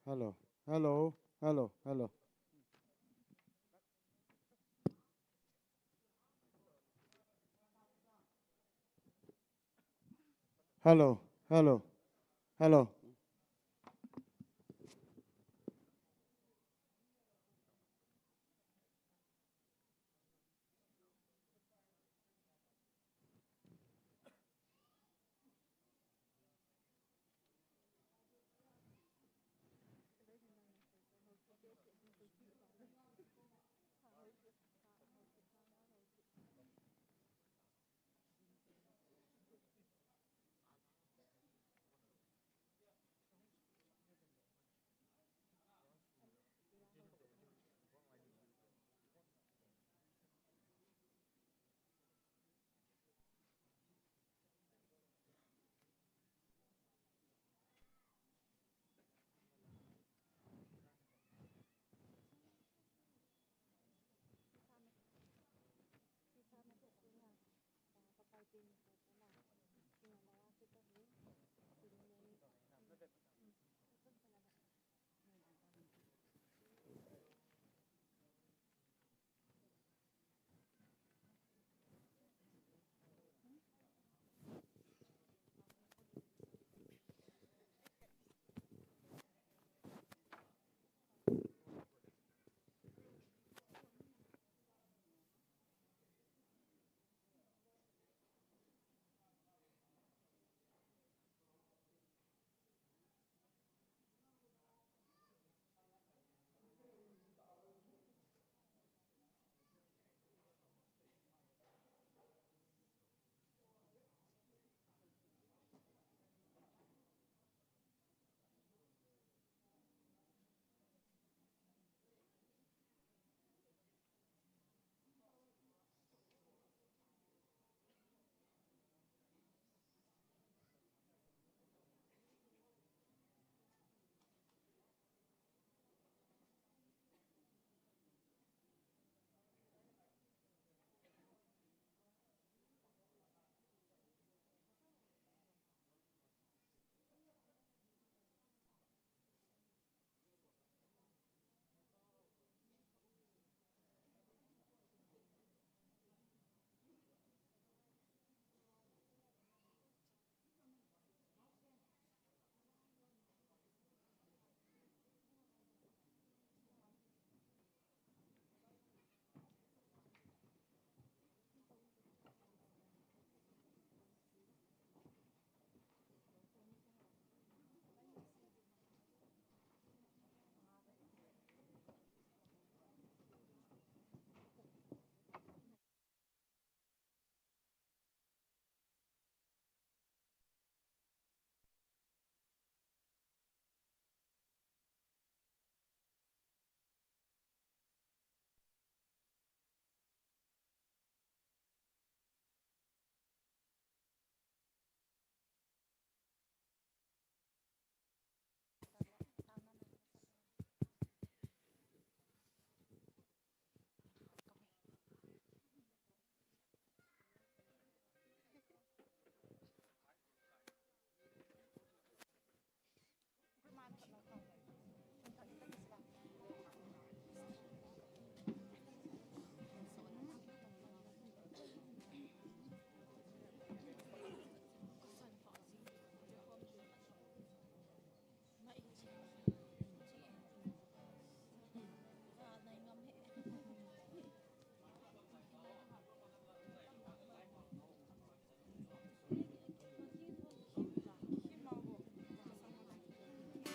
Hello, hello, hello, hello. Hello, hello, hello.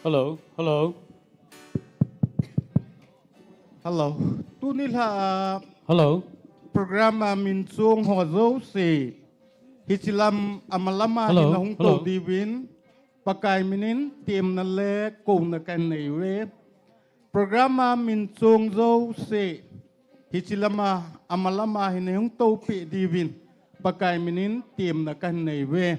Hello, hello, Hello. Tu Nilhah hello, program min chung ho zo si hicilam amalama hello, hinahung to hello. divin pakai minin tim na le ko na kan nei we programa min chung zo si hicilama amalama hinahung to pi divin pakai minin tim na kan nei we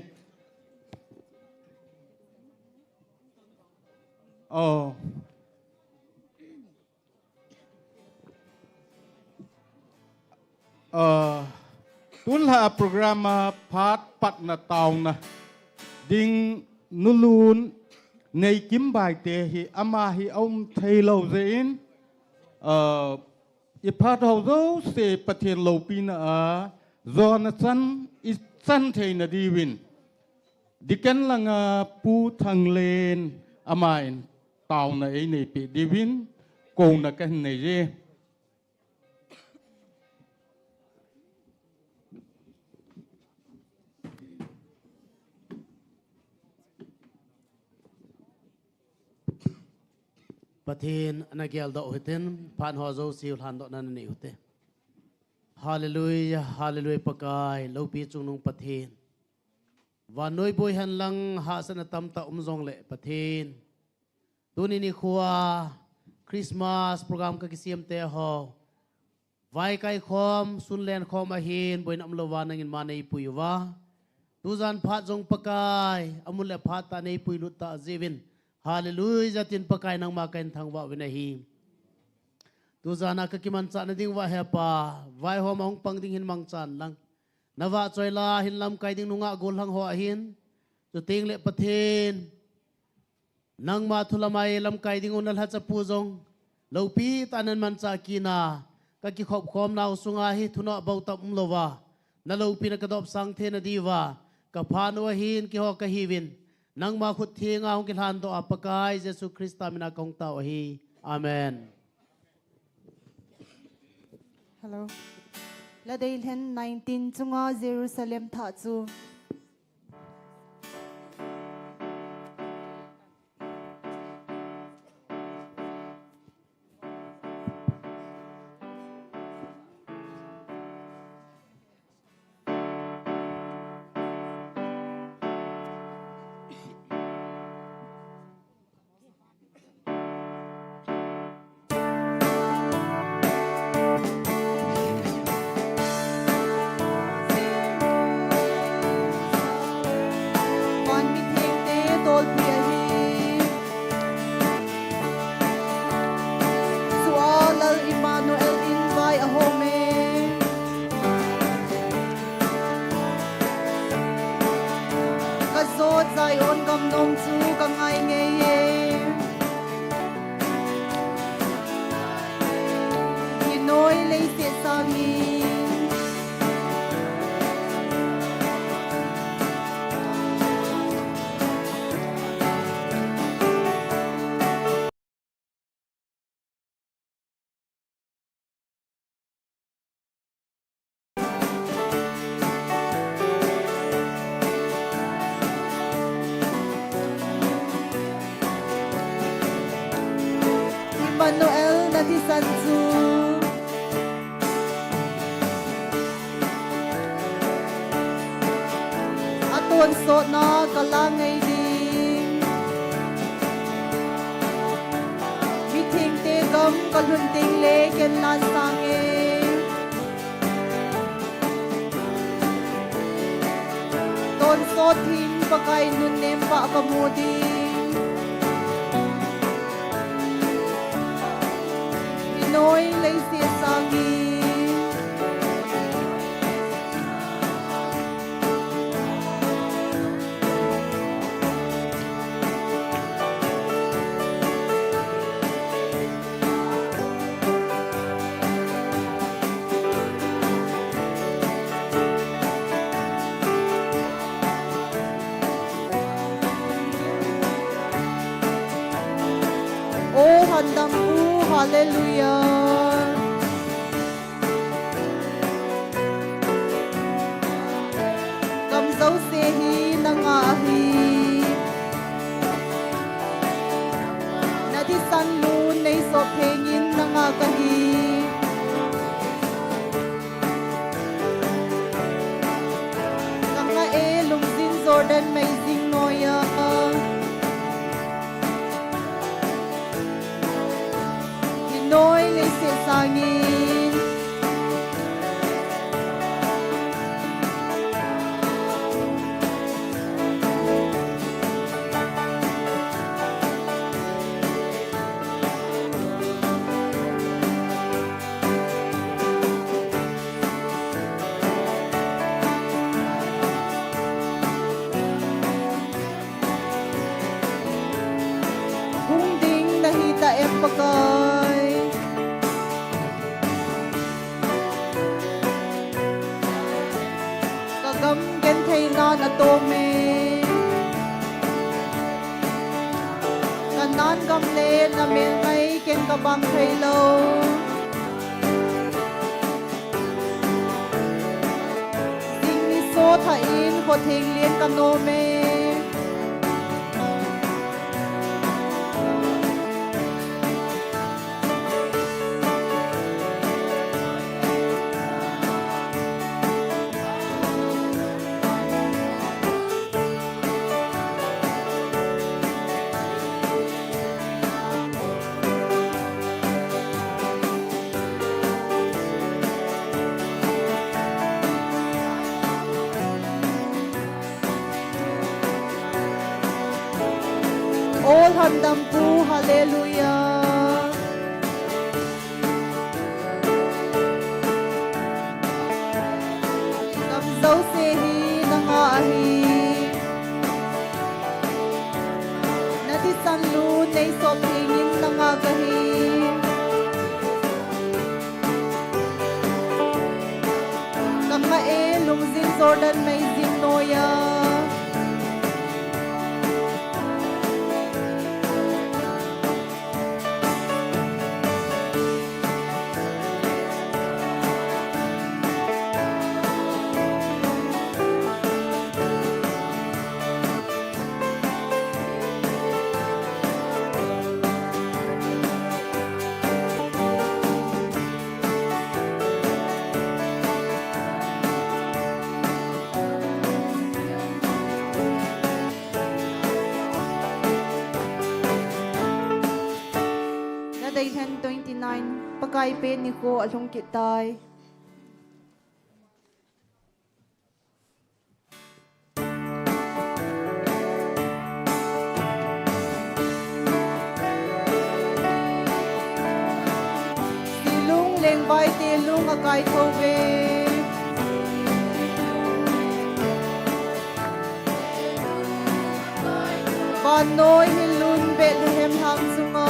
oh tunla programa pat pat na taw na ding nulun nei kim bai te hi ama hi om thei lo zein i phat ho zo se pathian lo pin a zon chan i chan thei na di win diken langa pu thang len amain tàu na ei nei pe di win ko na kan nei je Pathin anagyal do hitin pan hozo siul han do nan ni ute. Hallelujah, hallelujah pakai lopi chungnung pathin. Và noi boy han lang ha san tam ta zong le pathin. Tuni ni khuwa Christmas program ka kisiam te ho. Vai Kaikhom sunlen khom a hin boy nam lo wa nangin ma nei puywa. Tu zan phat jong pakai amul le phat ta nei puy lut ta zevin. Hallelujah tin pakai nang makan thang wa winahi. Tu zana ka kiman cha na ding wa hepa vai ho mong pang ding hin mang chan lang. Nawa choi la hin lam kai ding nunga gol hang ho hin. Tu ting le pathin. Nang ma thulamai lam kai ding unal ha cha pu jong. Lo pi tanan man cha kina. Ka ki khop khom naw sunga hi thuna bau tam lowa. Na lo pi na ka dop sang the na diwa. Ka phanu hin ki ho ka hiwin. Nang ma khut thi nga hong kilhan to apakai Jesus Christa mina kong tao hi. Amen. Hello. La Dailhen 19 chunga Jerusalem tha chu. Emmanuel na di sanzu aton so na kalangay ding meeting te gam kalunting le ken lan sange ton so thim pakai nun nem pa kamudi nói lấy xe sang đi ô handang u hallelujah dấu xe hi na nga hi na di san lu nei so phengin na nga ka hi nga e lung sin Jordan mai sing noya hi noi le se sangin gam gen thei na na to me kan nan gam le na mel mai ken ka bang thei lo ding ni so tha in ko theng lien ka no me all handam pu hallelujah gam dấu se hi nanga hi na ti san lu nei so pingin nanga ga hi kanga e lung zin jordan mai zin noya Day 10:29 pakai pe ni ko alung kitay silung leng bai te lung akai thove ban noi hilun Bethlehem ham sunga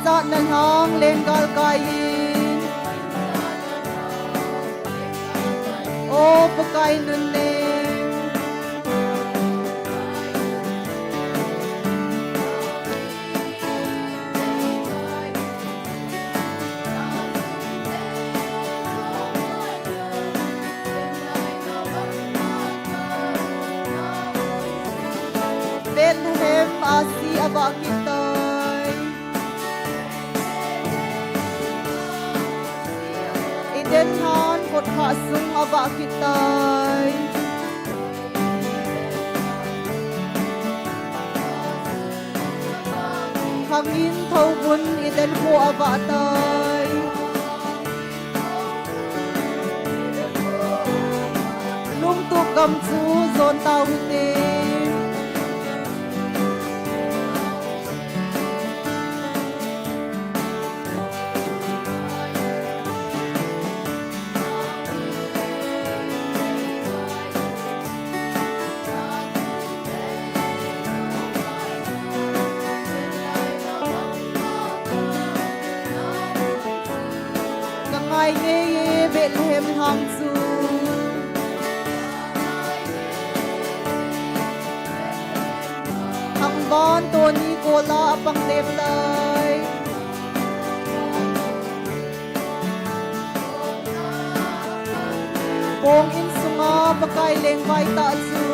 sa nan hang lên gal kai ô pakai nun lên Bethlehem asi aba kita den han kot kha sung aba kitai hangin thau bun iden ho aba tai lung tu kam chu zon tau te ai nghe Bethlehem hang su hang bon to ni ko la pang tem lai bong in sunga pakai leng vai ta chu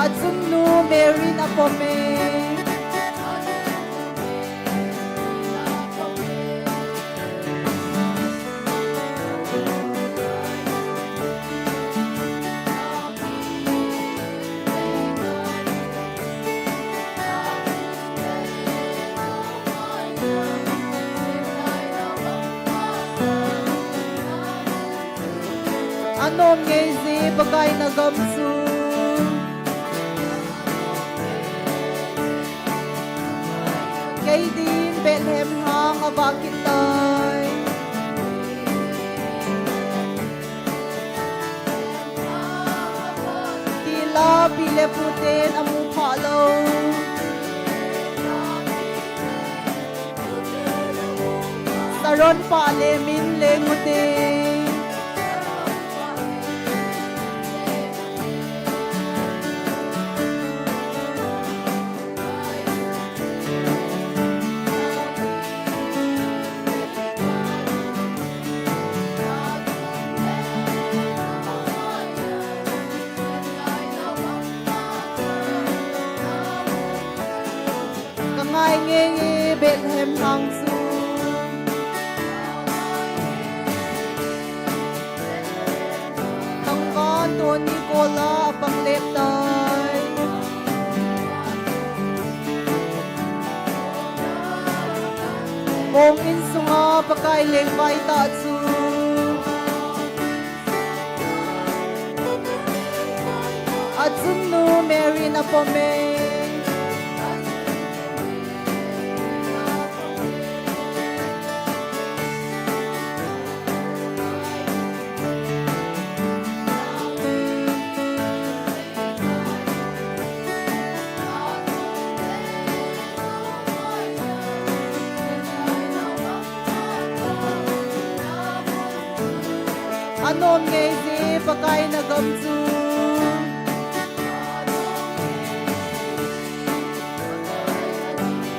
achun nu Mary na pome anom ngay zi bagay na gamsu kay din Bethlehem hang abakit tay tila pile putin amu palo Saron pa le min le mute Ngai nghe nghe Bethlehem hang su thằng con tuôn Nicola bằng lệp đời Bông in sunga pakai leng vai ta su Atsun nu Mary na pome Anom ngay si pakai na gamsu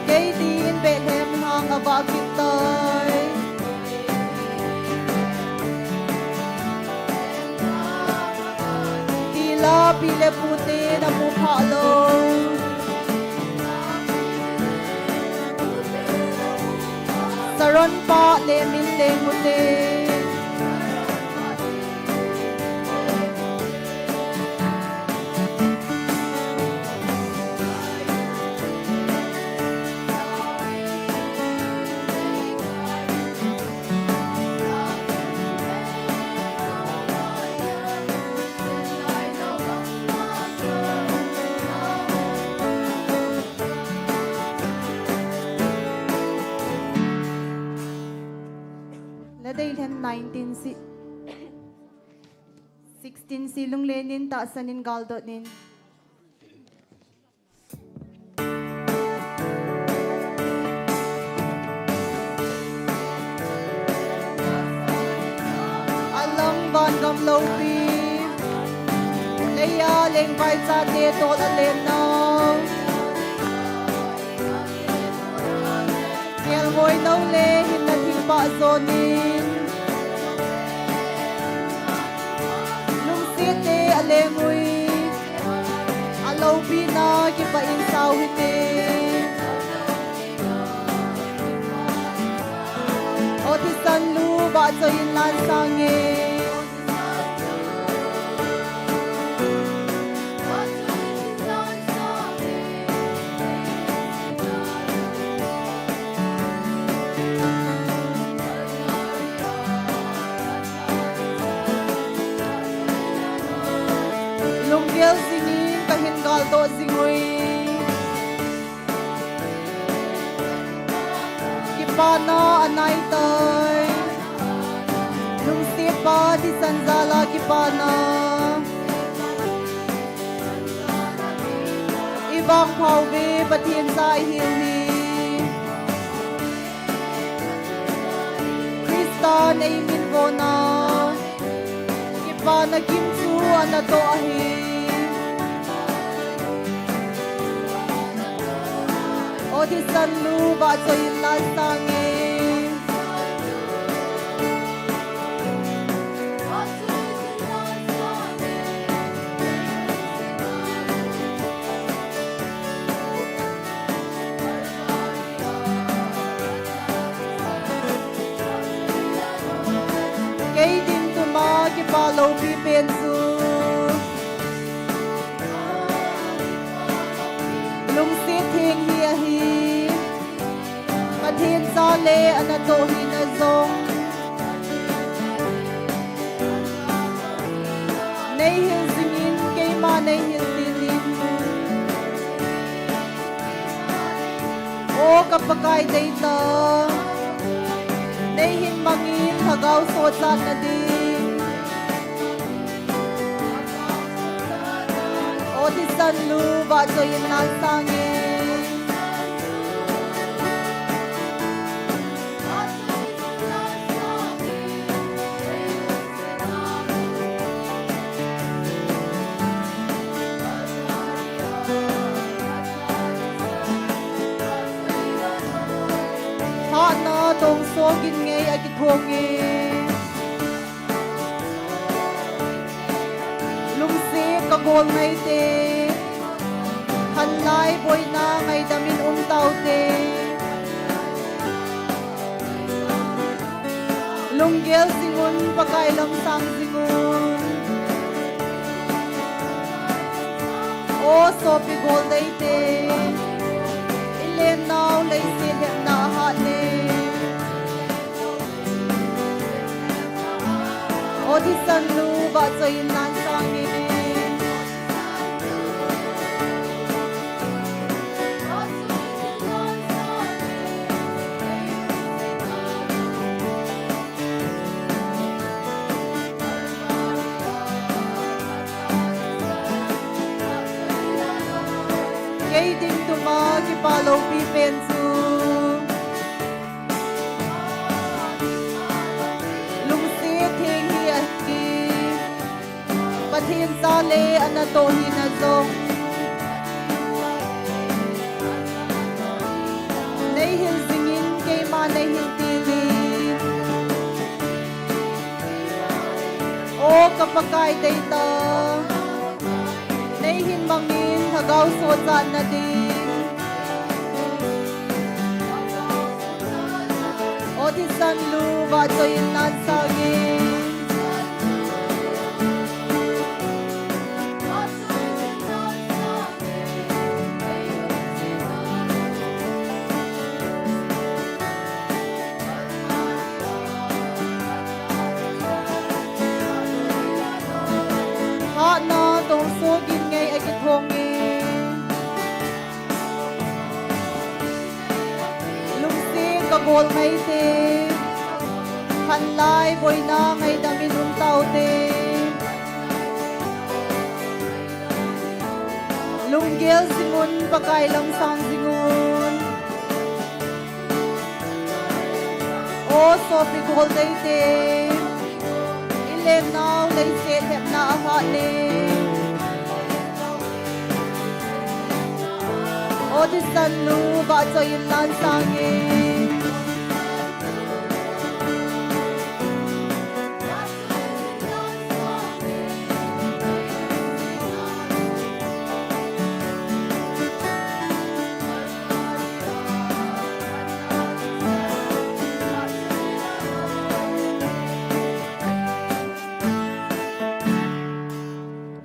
Gay din Bethlehem hang abakit tay Tila pile puti na mupalo Saron pa le min le mute Ladayhan 16 silung lenin taasanin galdot nin Alang ban gam lopi Leia leng vai sa te to la len na Ngel ngoi nau le hin na thil pa zonin Nung site ale ngui Alo bina ki pa in sao hite O ti san lu ba so in lan sange Lunggel singin kahin galdo singui Kipana anay tay Nung sipa di sanzala kipana Ibang pauwi batin sa ihili Krista na imin ko na Kipana kimsu anato ahi O di san lu ba so in lan sange Kay din tuma ki palo pi pensu Lung sit hing hi hi Pathin sa le anato hin azong Nay hil singin kay ma nay hil tilin O kapakay dayta Nay hin mangin hagaw sot na din O di san lu ba so yin lan sangin sogin ngay akitongi lungsi kagol ngay te hanlay boy na ngay damin untaw te lunggel singun pagkailam sang singun o sopi gol day te ilen now lay silip na hale o di sanlu ba so inan sangin kay ding tumagipalaw pipensu lungsit hingi aski pathin sale anato hinazong nahil zingin kay manay hiltili o kapagkay dayta naihin mangin hagaw sotan na din o di sanlu bato yung nansagin ha na tong sogin ngay akitongi lungsi kagol ngay te hanlay boy na ngay damin untaw te lunggel singun pagkailang sang singun o sopi gol day te ilen now lay silip na ahale o di sanlu ba so ilan sangin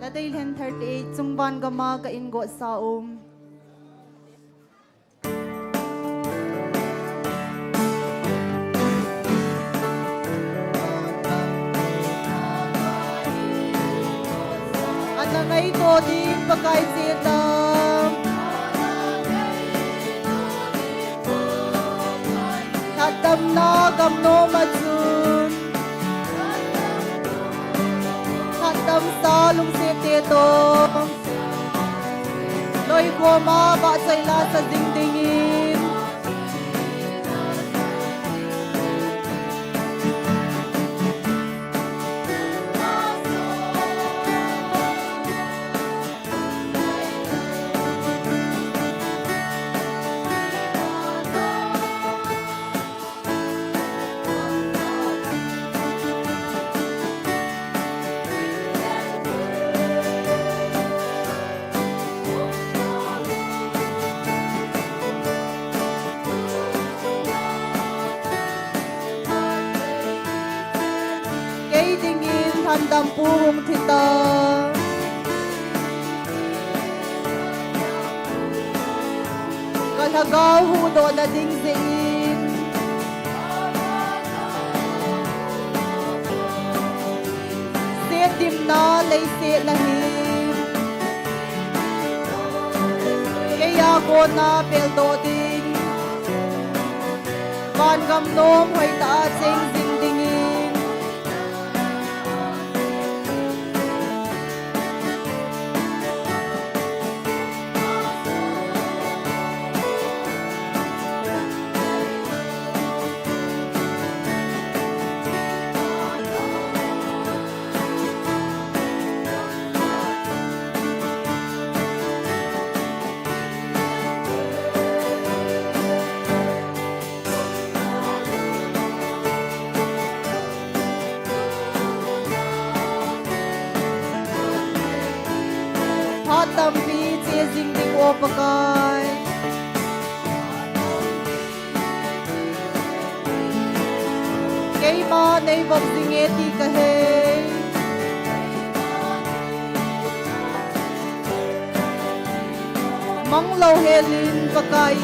Ladaylen 38 sungban gama kaingo saom ngay ko din pagkay sitam Hatam na gamno matsun Hatam sa lungsitito Loy ko maba sa ila sa dingdingin handang puhong tita kalagaw hudo na ding zingin sitim na laysi lahim kaya ko na peldo ding ban gamnom hoy ta sing zing dingin pakai Kay ma nay vok zingeti kahe Mang lâu helin pakai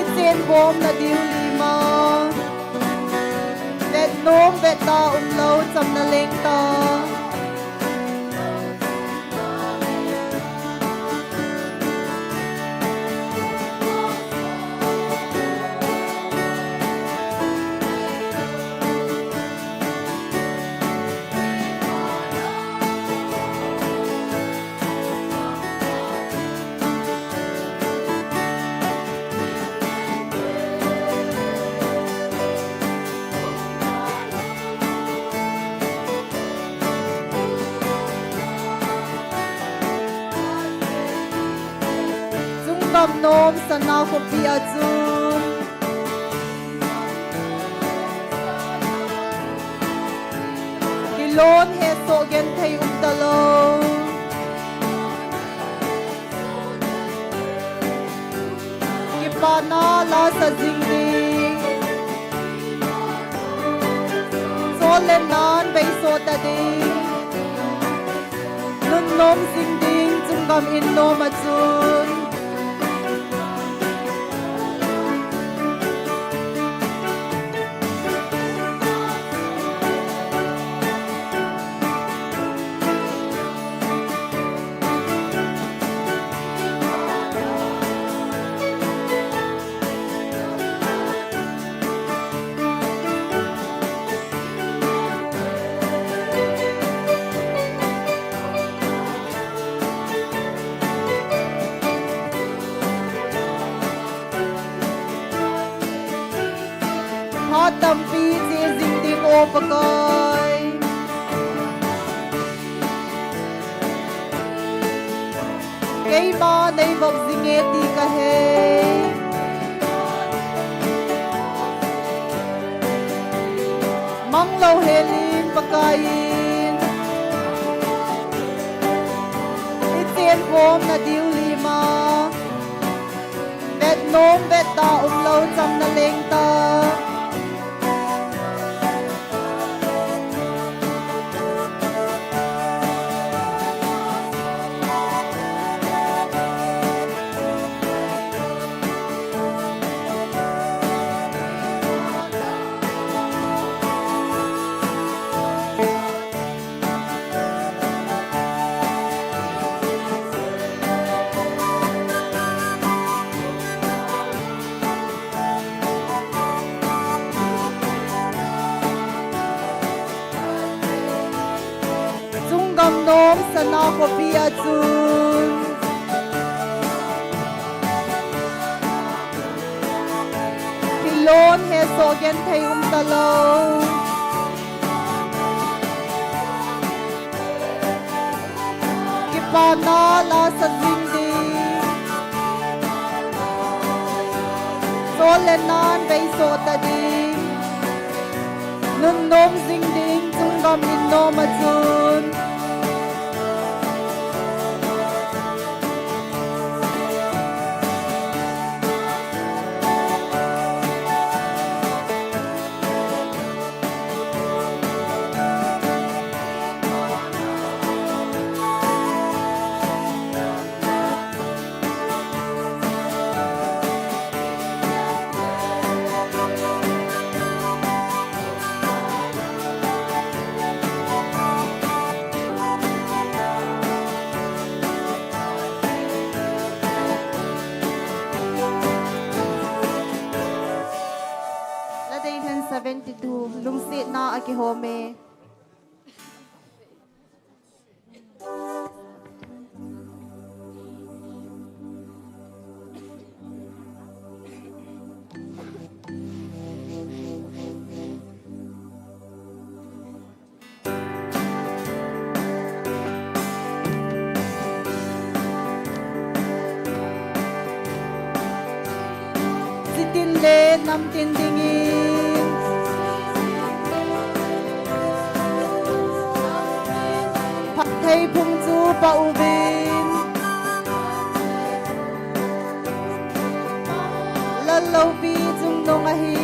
Itin bom na diu lima Vet nom vet ta lâu cham na leng ta Kam nom sana ko pia chun Kilon he so gen thai talo Kipana la sa jingding So le nan bei so ta ding Nun nom jingding chung kam in nom a chun Tâm phi chia dinh tim ô bà coi Cây ba nay vọc dinh nghe tì ca hê Mang lâu hê linh bà ca in Ít tiên gồm na điêu lì ma Vẹt nôm vẹt ta lâu chăm na lênh ta Kam nom sana ko pia chun Kilon he so gen thai talo Kipana la sa jingding So le nan bei so ta ding Nun nom jingding chung kam in nom a chun lung sit na Kaikhom Sitin le nam tin dingin Pat Kaikhom chu pa ubin la lo vi chung nong a hi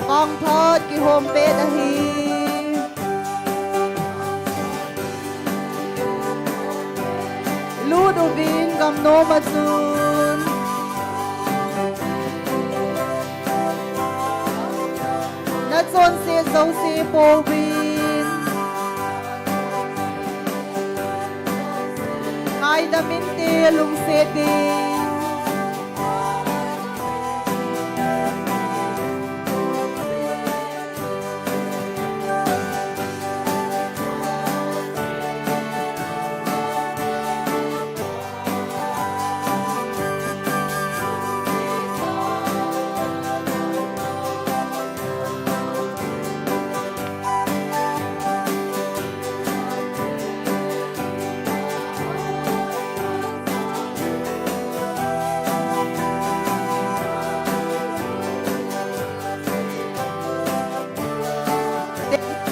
Con thớt ki hôm bê ta hi Lút u vin gam no ma chun Na chon se zo se po vin Ngai da min te lung se ding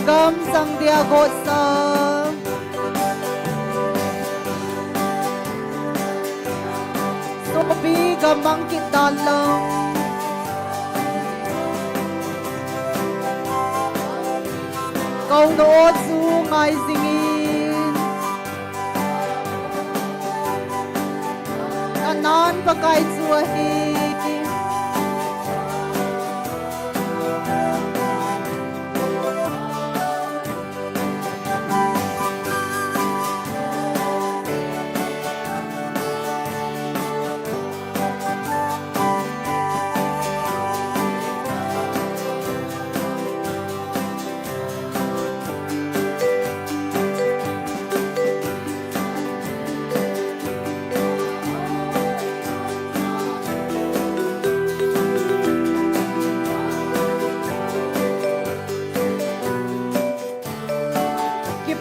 Gam sang dia got sa So bi gamang kita lang Câu nô chu ngai zingin Anan pa kai chu hi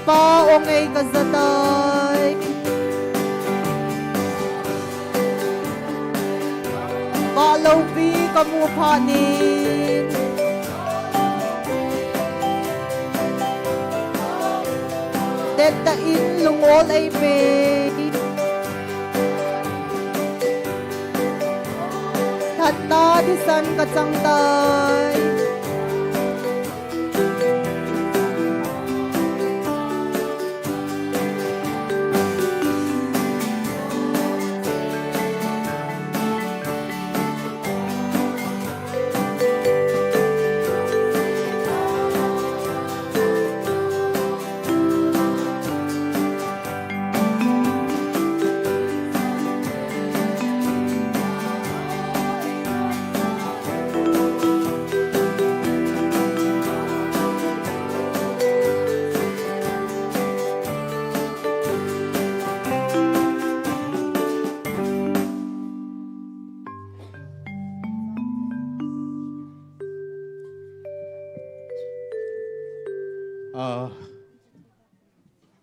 Pa ong ay kazatay Balaw vi kamu panin Deta in lungol ay pe Tata disan kacang tay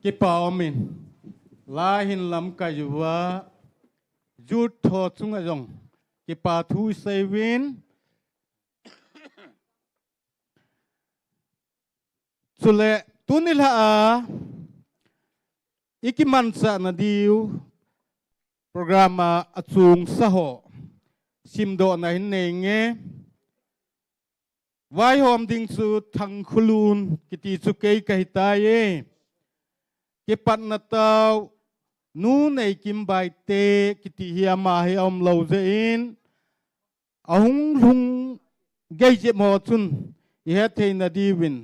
Ki pa omin la hin lam ka yuwa jut tho chung ajong ki pa thu sewin sule tunilha ikimansa na diu programa achung saho simdo na hin nenge vai hom ding chu thang khulun kiti chu kei kahitaye ke pat na tau nu nei kim bai te kiti hiama he om lo ze in ahung lung gei je mo chun i he the na diwin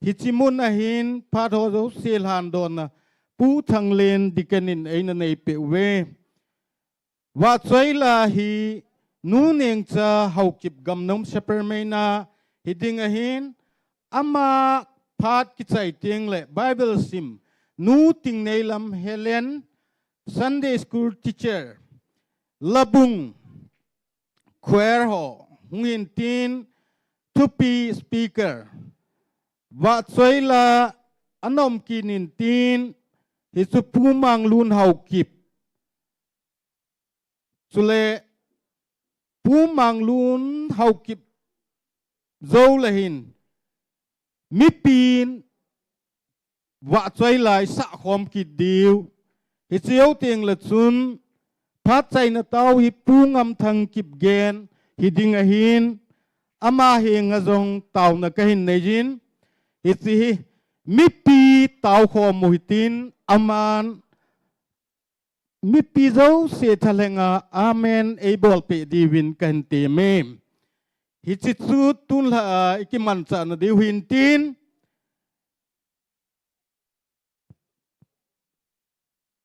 hi chimun a hin phat ho zo sel han don na pu thang len dikenin eina nei pe we wa choi la hi nu neng cha hau kip gam nom sheper mai na hiding a hin ama phat ki chai ting le Bible sim nu ting nei lam Helen Sunday school teacher labung khuer ho ngin tin thupi speaker wa choi la anom kinin tin hi chu pumang lun hau kip chule pumang lun hau kip zo la hin mi pin wa choi lai sa khom ki diu hi chiu ting la chun phat chai na tau hi pungam thang kip gen hi ding a hin ama heng a zong tau na ka hin nei jin hi chi mi pi tau khom mu hi tin aman mi pi zo se thalenga amen able pe divin kan te mem hi chi chu tun la ikiman cha na diu hin tin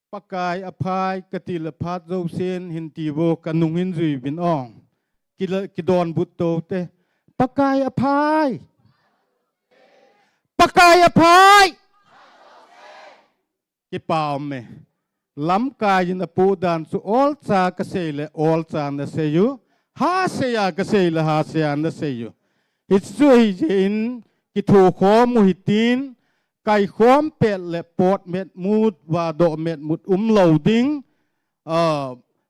pakai aphai katila phat zo sen hin ti wo kanung hin zui bin ong kidon but to te pakai aphai ki pau me lam kai in pu dan su all cha ka se le all cha na se yu ha se ya ka se le ha se ya na se yu it's zui in ki thu kho mu hitin Kaikhom pet le pot met mut và độ met mut loading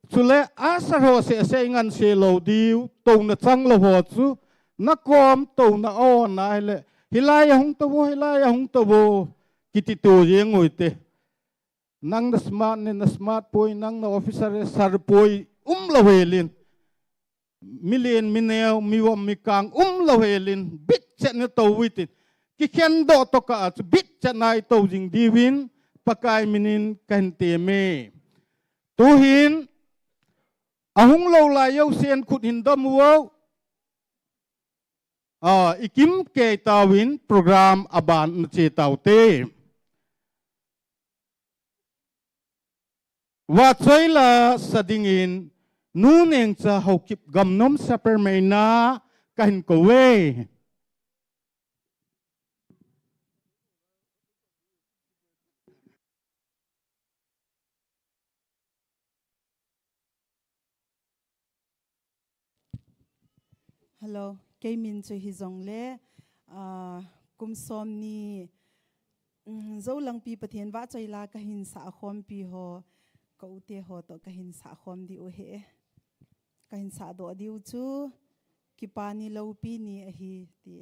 chule asaro se ngan se loadiu to na chang lo ho chu na kom to na on na le hilai hung to bo kiti to yeng oite nang na smart poi nang na officer sar poi lo helin million mineo miwom mikang lo helin bit chat na to witit ki khen do to ka bit chanai to jing divin pakai minin kan te me tu hin ahung lo la yo sen khut hin dom wo ikim ke tawin program aban che taw te wa choi la sadingin nu neng cha hokip gamnom saper mai na kan ko we Hello, cái mình cho hi zong le kum som ni zo lang pi pathian wa choi la ka hin sa khom pi ho ko te ho to ka hin sa khom di o he ka hin sa do di u chu ki pa ni lo pi ni a hi ti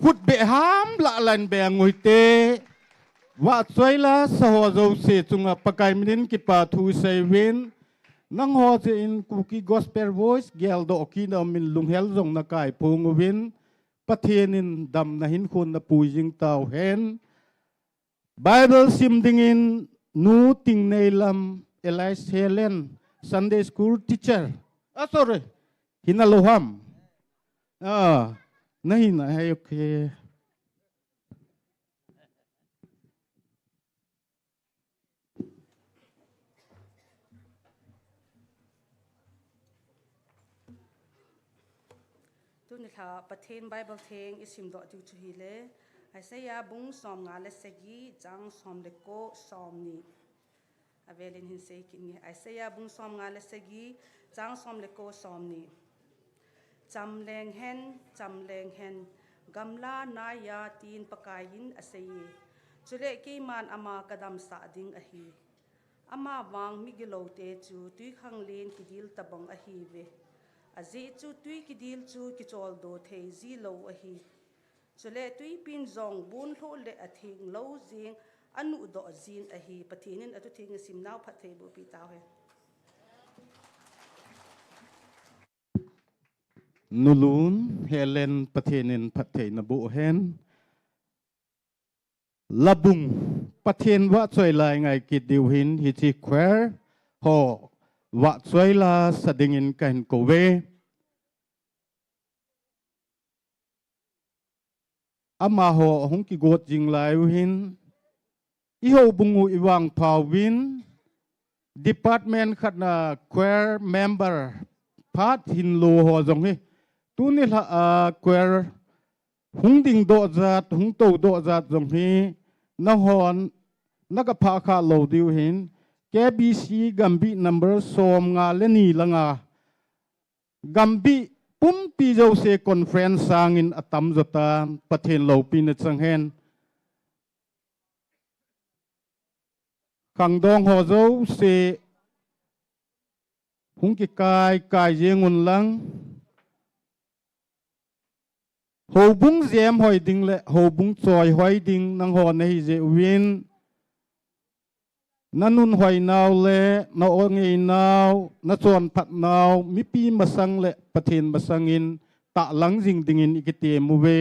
kut be ham la lan be ngoi te wa choi la sa ho zo se chunga pakai minin ki pa thu sei win nang ho che in kuki gospel voice gel do ki na min lung hel zong na kai pung win pathian in dam na hin khun na pu jing tau hen Bible sim ding in nu ting nei lam Elias Helen Sunday school teacher sorry hinaloham nahi na hai okay tu Nilhah pathen Bible theng isim do tu chu hi le Isaiah bung som nga le segi jang som le ko som ni avelin hin sei kin nge Isaiah bung som nga le segi jang som le ko som ni cham leng hen gamla na ya tin pakayin asei chule ki man ama kadam sa ding a hi ama wang migilo te chu tui khang len kidil tabang a hi ve azi chu tui kidil chu kichol do thei zi lo a hi chule tui pin zong bun hlo le a thing lo jing anu do zin a hi pathinin atu thing sim naw phat thei bu pi taw he nulun Helen pathenin pathe na bu hen labung pathen wa choi lai ngai ki diu hin hi chi khwer ho wa choi la sading in kan ko ve ama ho hong ki got jing lai hin i ho bungu iwang phau win department khat na choir member phat hin lo ho jong hi tu ni la choir hung ding do zat hung to do zat jong hi na hon na ka pha kha lo diu hin KBC gambi number som nga le ni langa gambi pum pi jo se conference sang in atam jota pathen lo pi na chang hen khang dong ho zo se hung ki kai jengun lang ho bung jem hoi ding le ho bung choi hoi ding nang ho nei je win nanun hoi naw le na ongi naw na chon phat naw mi pi masang le pathen masangin ta lang jing dingin ikite mu we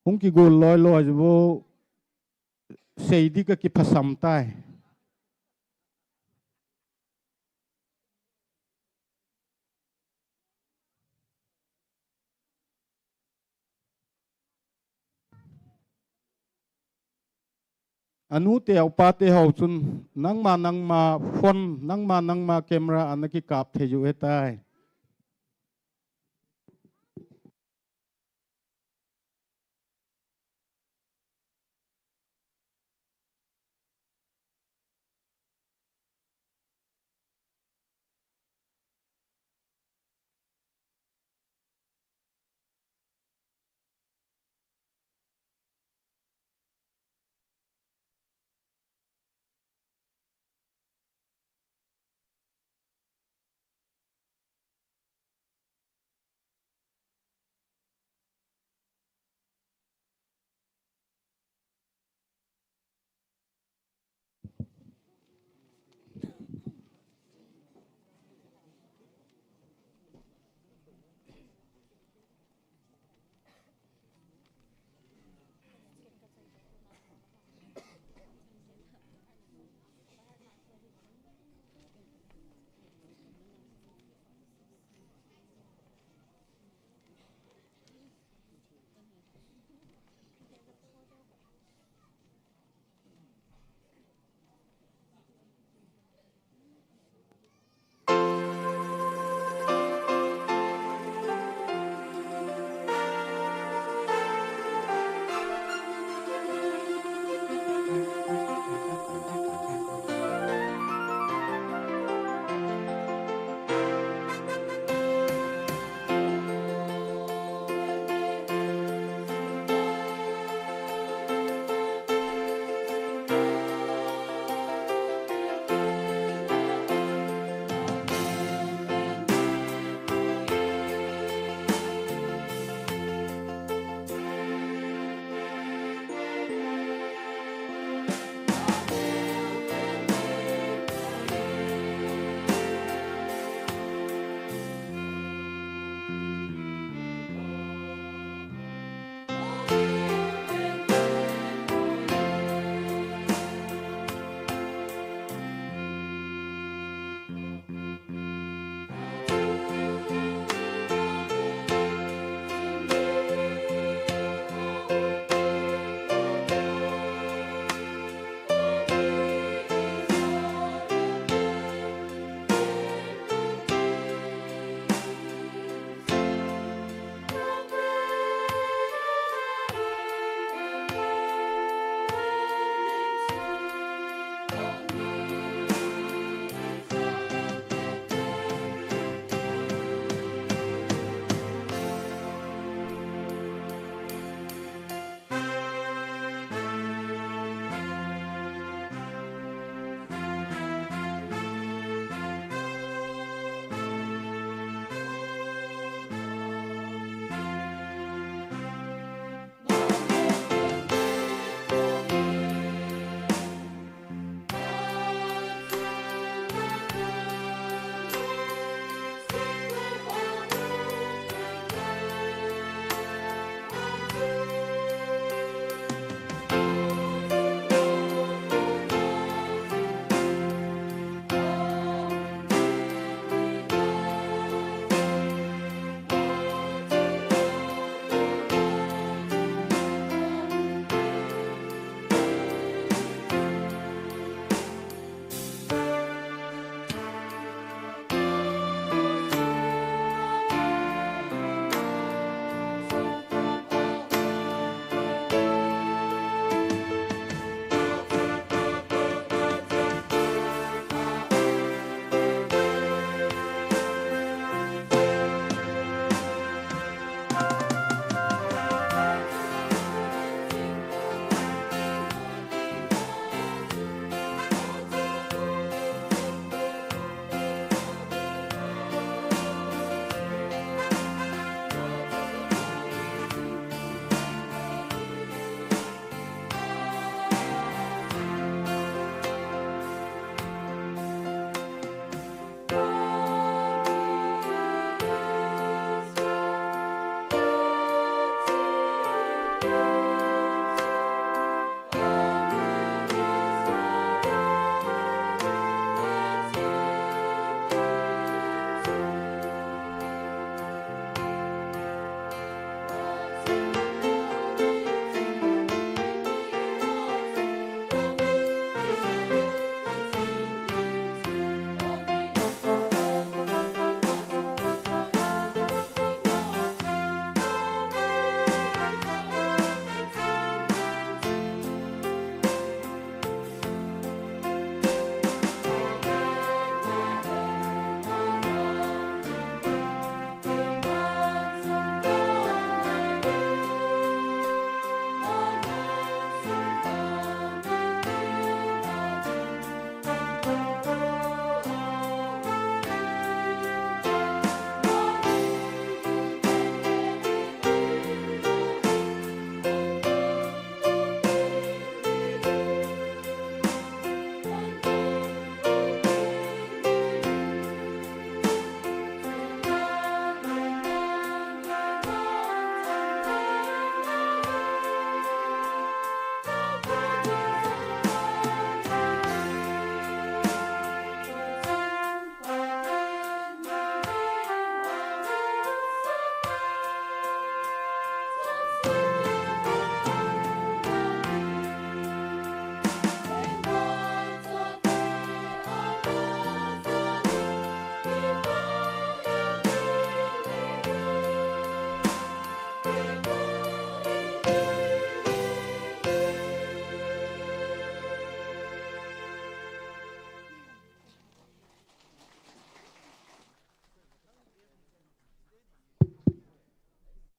hung ki go loi loi jo sei di ka ki phasam tai anu te au pa te ho chun nang ma phone nang ma camera anaki kap the ju etai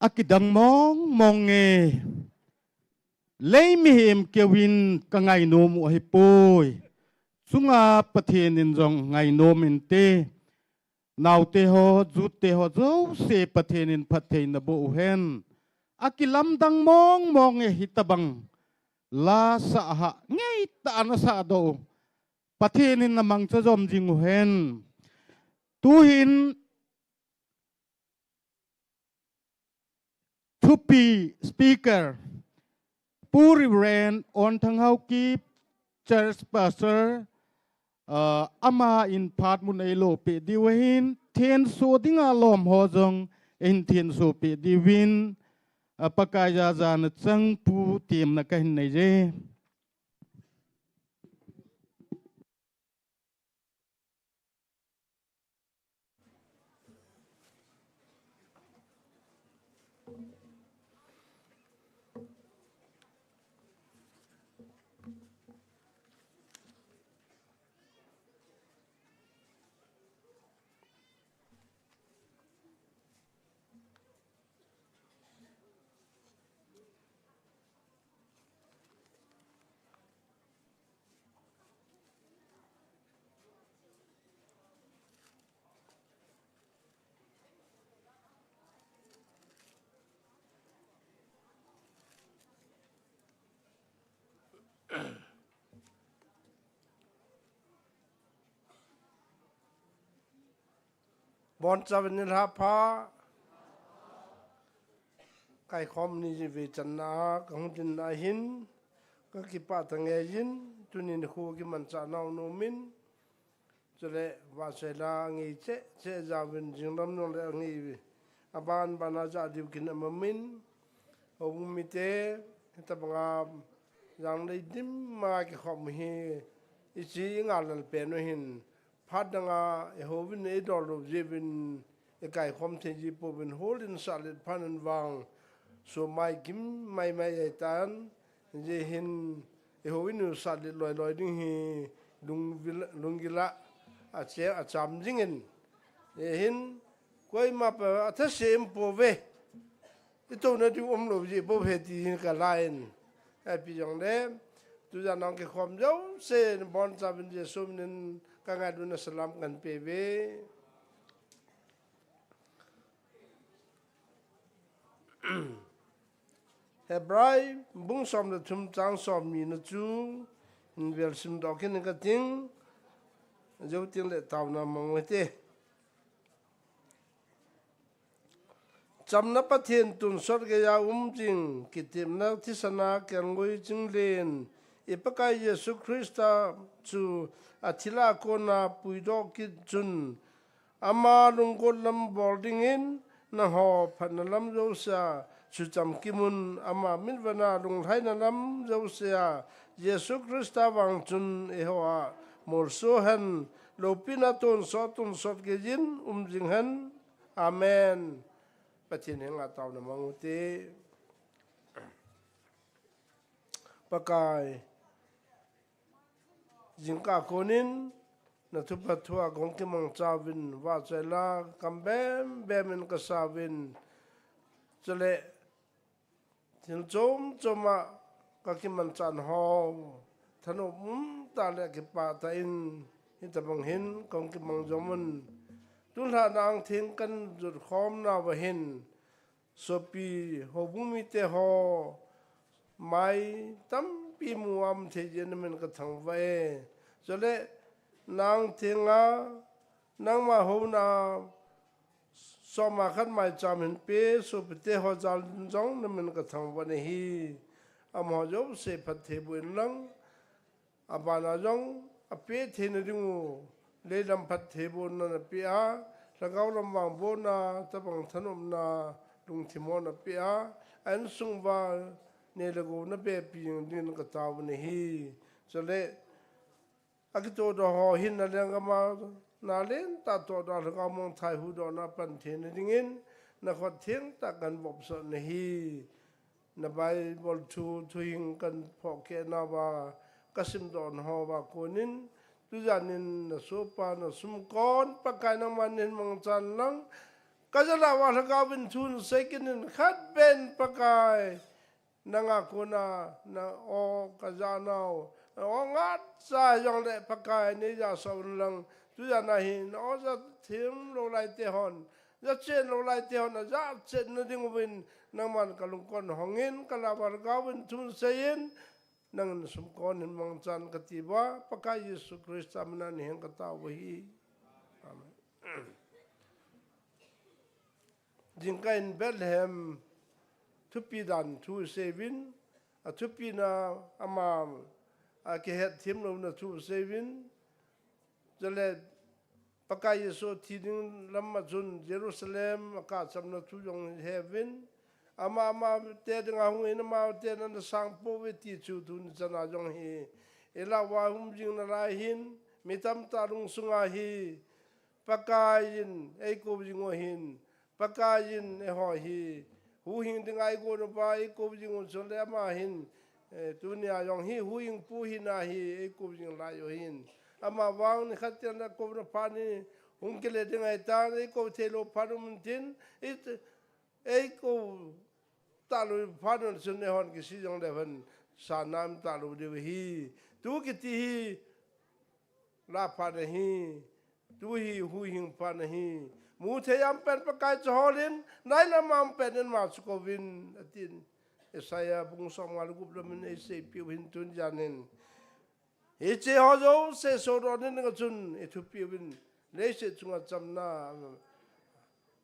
akidang mong nge lấy mi hiểm kêu win ka ngày nô mu hi poi sunga pathen in jong ngày nô min te nào te ho zu te ho zo se pathen in pathen na bo hen akilam dang mong nge hitabang la sa ha ngei ta na sa do pathen in namang cha jom jing hen tu hin Tupi speaker Puri Ren on thang hau ki church pastor ama in part mun ai lo pe di wahin thiên so dinga lom ho jong in thiên so pe di win pakaya za na chang pu tim na ka hin nei je Bon chaven Nilhah pha Kaikhom ni ji ve channa kang tin na hin ka ki pa tange yin tunin khu ki man cha naw no min chele wa se la ngi che ja vin jing lam no le ngi aban bana ja diu kin amamin o mi te ta banga yang le dim ma ki khom hi ichi ngal pe no hin Padanga Jehovin Edol of Jevin a Kaikhom Tenji Povin holding solid pan and wang so my gim my tan Jehin Jehovin solid loiding he lungila a chair a cham jingin Jehin quay map at the same pove it don't know you of the Boveti in Kalain happy young there to the Nanke Hom Joe say bon seven years soon Kangaduna salam kan PV Hebrai bung som the tum chang som mi na chu in vel sim dokin ka ting jo ting le taw na mong te cham na pathian tun sor ge ya jing kitim na thisana kan ngoi jing len ipakai Yesu Krista chu Atila kona puido kitchun ama lungkot lam boarding in na ho phanalam josa chu cham kimun ama min vana lung hai na lam zo sia Yesu Christa wang chun e hoa mor so han lo pina ton sot ge jin jing han amen pathin henga taw na manguti pakai jingka konin na tu pathua gong ki mang chawin wa chela kambem bemen ka sawin chale tin chom choma ka ki man chan ho thano ta le ki pa ta in ta bang hin gong ki mang jomun tun ha nang thing kan jur khom na wa hin sopi ho bumi te ho mai tam pi muam the jen men ka thang vai chale nang thinga nang ma ho na so ma khan mai cham hin pe so te ho jal jong na men ka thang wa hi am ho jo se phat the buin lang abana jong a pe the na ringu le lam phat the bon na pe a lagaw lam wang bo na tabang thanom na lung thimon na pe a an sung ba ne lagu na be ping din ka taw ne hi chale akito do ho hin na leng ma na len ta to da ga mong thai hu do na pan the ne dingin na kho thing ta kan bob so ne hi na bai bol thu thuing kan pho ke na ba kasim don ho ba konin tu janin na so pa na sum kon pa kai na manin mong chan lang kajala wa ga bin thun sekin khat ben pa kai nanga kuna na o kazanao o ngat sa yong le pakai ni ja so lang tu ya na hi no za thim lo lai te hon za chen lo lai te hon za chen na ding win nang man kalung kon hongin kala bar ga win thun sein nang sum kon hin mang chan ka ti ba pakai Yesu Krista mna ni heng ka ta wa hi amen jingka in Bethlehem thupi dan thu sevin a thupi na ama a ke het thim lo na thu sevin jale pakai Yesu thiding lamma jun Jerusalem ka cham na thu yong heaven ama te nga hu ina ma te na sang po we ti chu tu ni chana jong hi ela wa hum jing na lai hin mitam ta rung sunga hi pakai in ei ko jing hin pakai in e ho hi hu hing ding ai go no ba ei ko jing on so le ma hin tu ni a yong hi hu hing pu hi na hi ei ko jing la yo hin ama wang ni khat na ko na pa ni hung ke le ding ai ta ei ko the lo pa mun tin ei ko ta lo pa no so ne hon ki si jong le van sa nam ta lo de hi tu ki ti hi la pa ne hi tu hi hu hing pa ne hi mu the yam pen pa kai cholin nai na mam pen en ma ko vin atin esaya bung som ngal gup lo men se pi win tun janen e che ho jo se so ro ne nga chun e thu pi win le se chunga cham na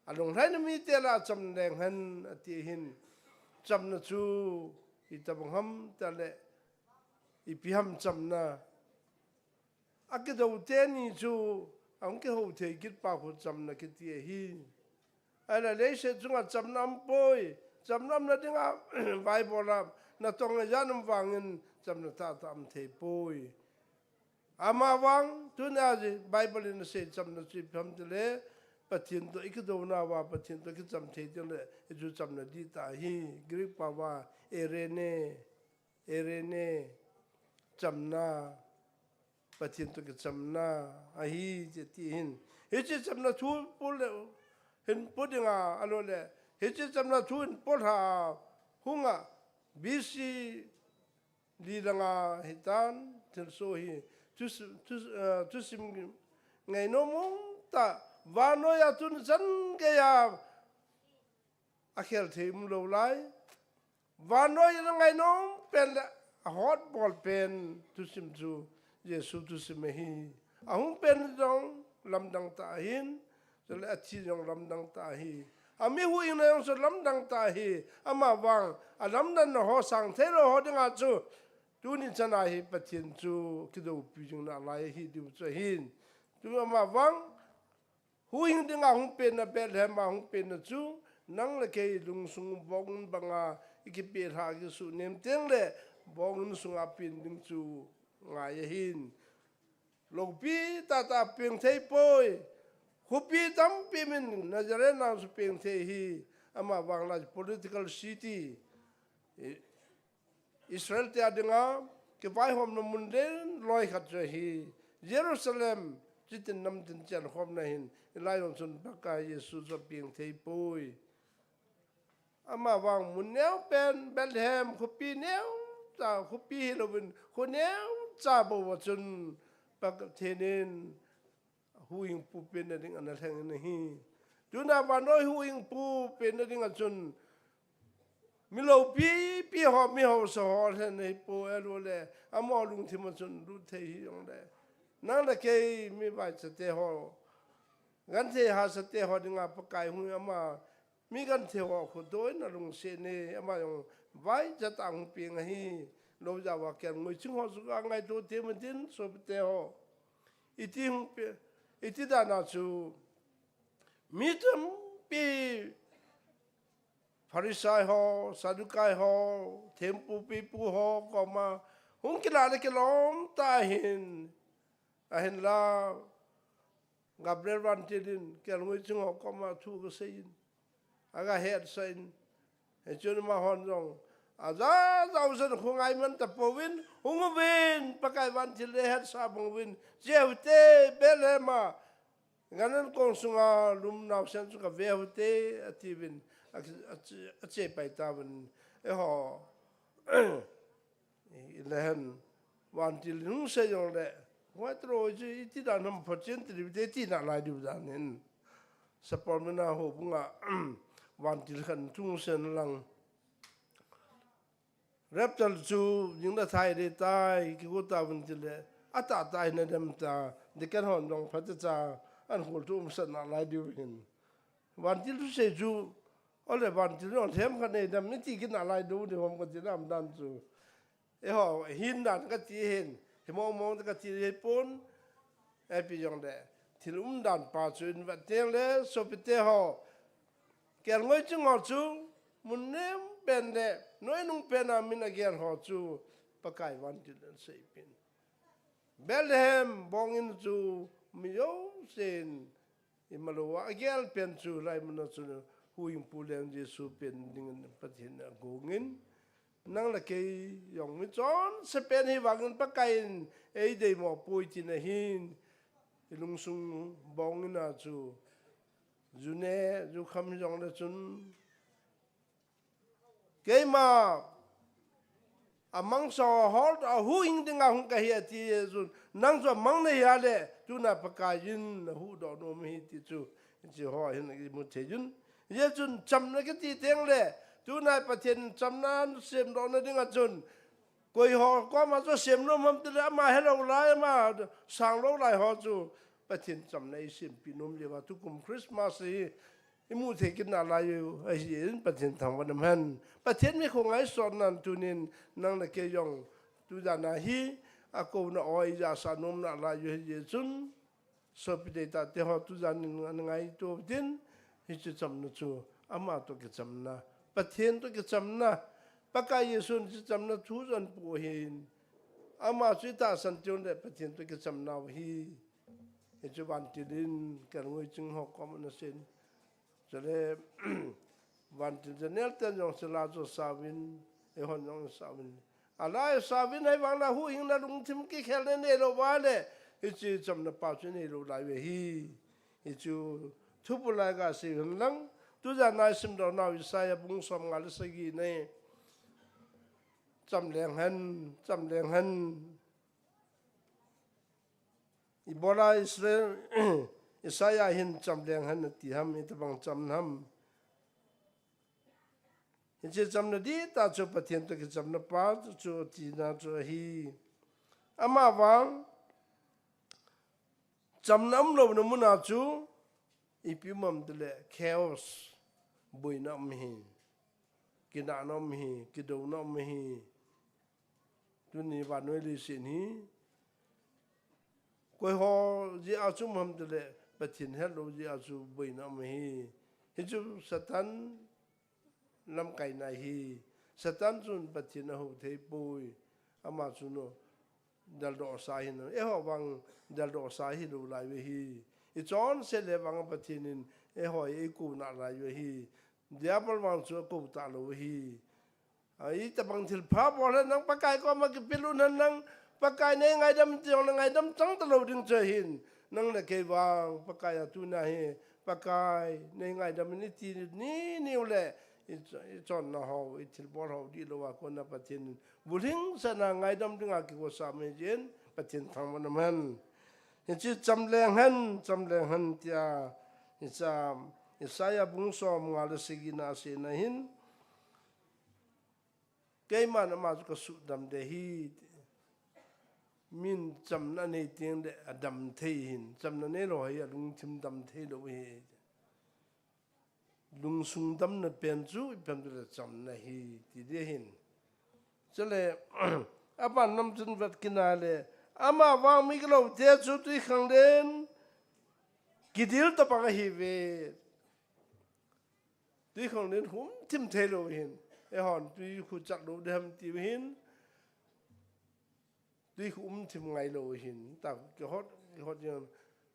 along rai na mi te la cham deng han ati hin cham na chu i tabang ham ta le i pi ham cham na akido te ni chu ông cái hậu thế kết bao của chấm là cái tiền hi, ai là lấy sẽ chúng ta chấm năm bôi, chấm năm là tiếng à vài bộ làm, là trong cái giá năm vàng in chấm là ta tạm thế bôi, ama vàng tu na gì Bible nó sẽ chấm là chỉ phàm thế lẽ, bắt thiên tôi cái đồ nào vào bắt thiên tôi cái chấm thế thế lẽ, chú chấm là đi ta hi, Greek pa va erene chấm na bắt thiên tôi cái chấm na ahi chỉ tin hết chỉ chấm na thu bol le hin bol đi ngà alo le hết chỉ chấm na thu bol ha hunga bisi đi ngà hitan thiên so hi tu sim ngày nó mong ta và nói ya tu dân cái ya akhel thêm lâu lại và nói là ngày nó pen hot ball pen tu sim chu Yesu tu semehi ahung pen dong lam dang ta hin jale achi dong lam dang ta hi ami hu ing na so lam dang ta hi ama wang alam dan ho sang the ro ho dang chu tu ni chana hi pathin chu kido pi jing na lai hi du chu hin tu ama wang hu ing ding ahung pen na Bethlehem ahung pen na chu nang le ke lung sung bong banga ikipi ha ki su nem teng le bong sung apin ding chu ngai hin lo pi ta ping thei poi hupi tam pi min nazare na su ping thei hi ama bangla political city Israel te adinga ke Kaikhom no munden loi khat hi Jerusalem chitin nam tin chan khom na hin lai on sun baka Yesu so ping thei poi ama wang mun neo pen Bethlehem khupi neo cha khupi lovin khu neo cha bo wa chun bak thenin huing pu pen na ding anal hang na hi tuna ba noi huing pu pen na ding a chun mi lo pi ho mi ho so ho the nei po elo le amo lung thi ma chun lu the hi yong le nang la ke mi ba cha te ho gan the ha sa te ho ding a pa kai hu ama mi gan the ho khu doi na lung se ne ama yong vai cha tang pi nga hi lo ja wa ken ngoi chung ho su ga ngai do te ma tin so te ho iti hung pe iti da na chu mi tum pi Pharisai ho, Sadukai ho, Temple people ho, koma, hung kila ke lom ta hin la Gabriel van tidin ke ngoi chung ho koma thu ko sein aga head sein he chun ma hon jong aza zau sen khung ai man ta povin hung win pakai van til head sa bong win jeute belema ganan kong sunga lum naw sen suka veute ativin a che pai ta ban e ho lehen wan til nu se yong le wa tro ji ti da nam phochen tri de ti na lai du da nen sapor mena ho bunga wan til khan tung sen lang reptal chu ning da thai de tai ki ko ta ban til le ata tai na dem ta de kan hon dong phat cha an hol tum san na lai du hin wan til se ju ole van til on them khan ne dam ni ti kin alai du de hom ko ti nam dan chu e ho hin dan ka ti hin he mo ka ti he pon e pi yong de til dan pa chu in va teng le so pi te ho ker ngoi chu ngo chu mun nem ben de noi nung pen a min a ger ho chu pa kai van til se pin Bethlehem bong in chu mi yo sen i malowa agel pen chu lai mun chu huing pulen Jesu pen ding pathin gongin nang la ke yong mi chon se pen hi wangin pa kain ei dei mo pui tin hin ilung sung bong na chu june ju kham jong le chun ke ma amang so hol a huing ding a hung ka hi ti chun nang so mang ne ya le tu na pa ka yin hu do no mi ti chu ji ho hin mu the yun ye chun cham na ke ti teng le tu nai pathen cham na sem do na ding a chun koi ho ko ma so sem no mam te la ma hello lai ma sang lo lai ho chu pathen cham nei sem pi nom le wa tu kum Christmas hi imu the kin na lai yu ai yin pathen thang wa nam han pathen mi khong ai son nan tu nin nang na ke yong tu da na hi a ko na oi ja sa nom na lai yu ye chun so pi de ta te ho tu jan ngai to din hi chu cham nu chu ama to ke cham na pathen to ke cham na paka Yesu chu cham na thu jan pu hin ama chu ta san chon de pathen to ke cham na hi he chu ban ti din kan ngoi chung ho ko na sen chale ban ti janel ten jong sala cho savin e hon jong savin ala savin hai wang la hu hing na lung thim ki khel ne lo wa le hi chu cham na pa chu ne lo lai we hi chu thu pu la ga si lang tu ja nai sim do na wi sa ya bung som ngal sa gi ne cham leng han ibola Israel Isaiah hin cham leng han ti ham it bang cham nam hin che cham na di ta chu pathen to ke cham na pa chu ti na chu hi ama wang cham nam lo na mu na chu ipimam dele chaos buinam hi kinanam hi kidonam hi tuni vanoi li sin hi koi ho ji a chu mam dele pathin hello ji a chu buinam hi hi chu Satan lam kai na hi Satan chun pathin na ho thei pui ama chu no dal do sa hi no e ho wang dal do sa hi lu lai we hi I chon se le wang pathinin e ho e ku na lai we hi diapol wang chu ku ta lo hi ai ta bang thil pha bo le nang pakai ko ma ki pilu nan nang pakai ne ngai dam tiong ngai dam chang ta lo ding che hin nang le ke wang pakai tu na hi pakai ne ngai dam ni ti ni le I chon na ho I thil bor ho di lo wa ko na pathin buling sa na ngai dam ding a ki ko sa me jen pathin thang man man hin chi cham leng han tia Isaya bung som nga le sigina se na hin cái mà nó mà có sự đam đề hi min chăm na này tiếng để đam thế hin chăm na này rồi lung chim đam thế rồi hi lung sung đam na pen chú pen để chăm na hi thì thế hin cho nên apa năm chân vật kia le ama vang mi cái lâu thế chú tuy khang đến cái điều ta bằng hi về tuy khang đến cũng chim thế rồi hin e hòn tuy khu chặt đồ đem tìm hin tuy khu tìm ngày đồ hin ta cái hot như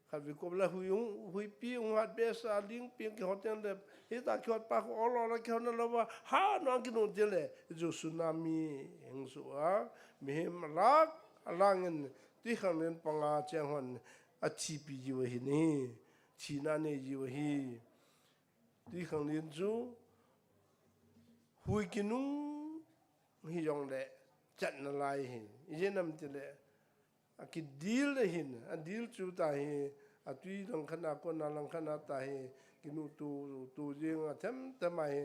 khai vì có là hui pi hạt bé sa liếng pieng cái hot như là hết ta cái hot pa có lo là cái hot là ha nó cái nón tiền lệ dù tsunami hình số á mihem lak alangin tuy khang nên panga chang hòn a chi pi jiu hin ni chi na ne jiu hi tuy khang nên chú hui kinung hi yong le chat na lai hin ye nam te le a ki deal le hin a deal chu ta hi a tui lang khana ko na lang khana ta hi kinu tu jing a them te mai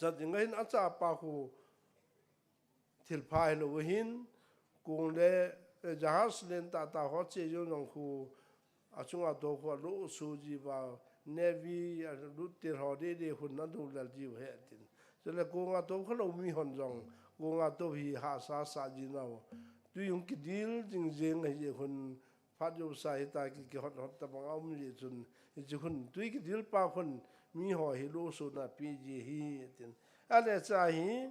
chat ngai na cha pa khu thil phai lo hin kung le jahas len ta ho che yo nong khu a chunga do ko lo su ji ba Navy rút tiền họ đi hun nó đủ là chịu hết tiền cho nên cô ngã tôi không lâu mi hòn rong cô ngã tôi thì hạ sa gì nào tuy dùng cái deal riêng hay gì hun phát vô sai ta cái hot ta bằng ông gì chun chỉ hun tuy cái deal pa hun mi họ hi lô số na pi gì hi tiền anh ấy sai hi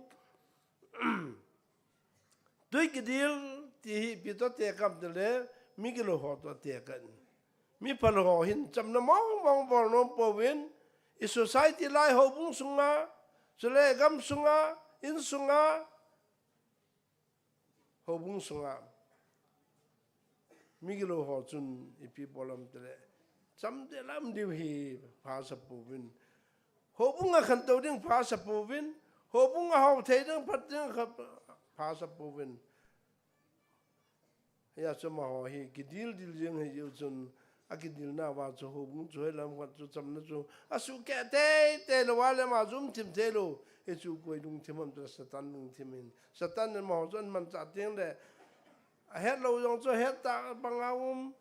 tuy cái deal thì bị tôi tiệt cầm được đấy mi cái lô họ tôi tiệt cần mi pal ho hin cham na mong bol no po win I society lai ho bung sunga chule gam sunga in sunga ho bung sunga mi gilo ho chun I pi bolam tele cham de lam diu hi pha sa pu win ho bung a khan to ding pha sa pu win ho bung a ho the ding phat ding pha sa pu win ya chama ho hi gidil jeng hi yu chun akidil na wa cho ho bung cho lam wa cho cham na cho asu ke te lo wa le ma zum tim te lo e chu ko dung tim am tra satan dung timin satan ne ma zon man cha teng le a het lo yong cho het ta bangawum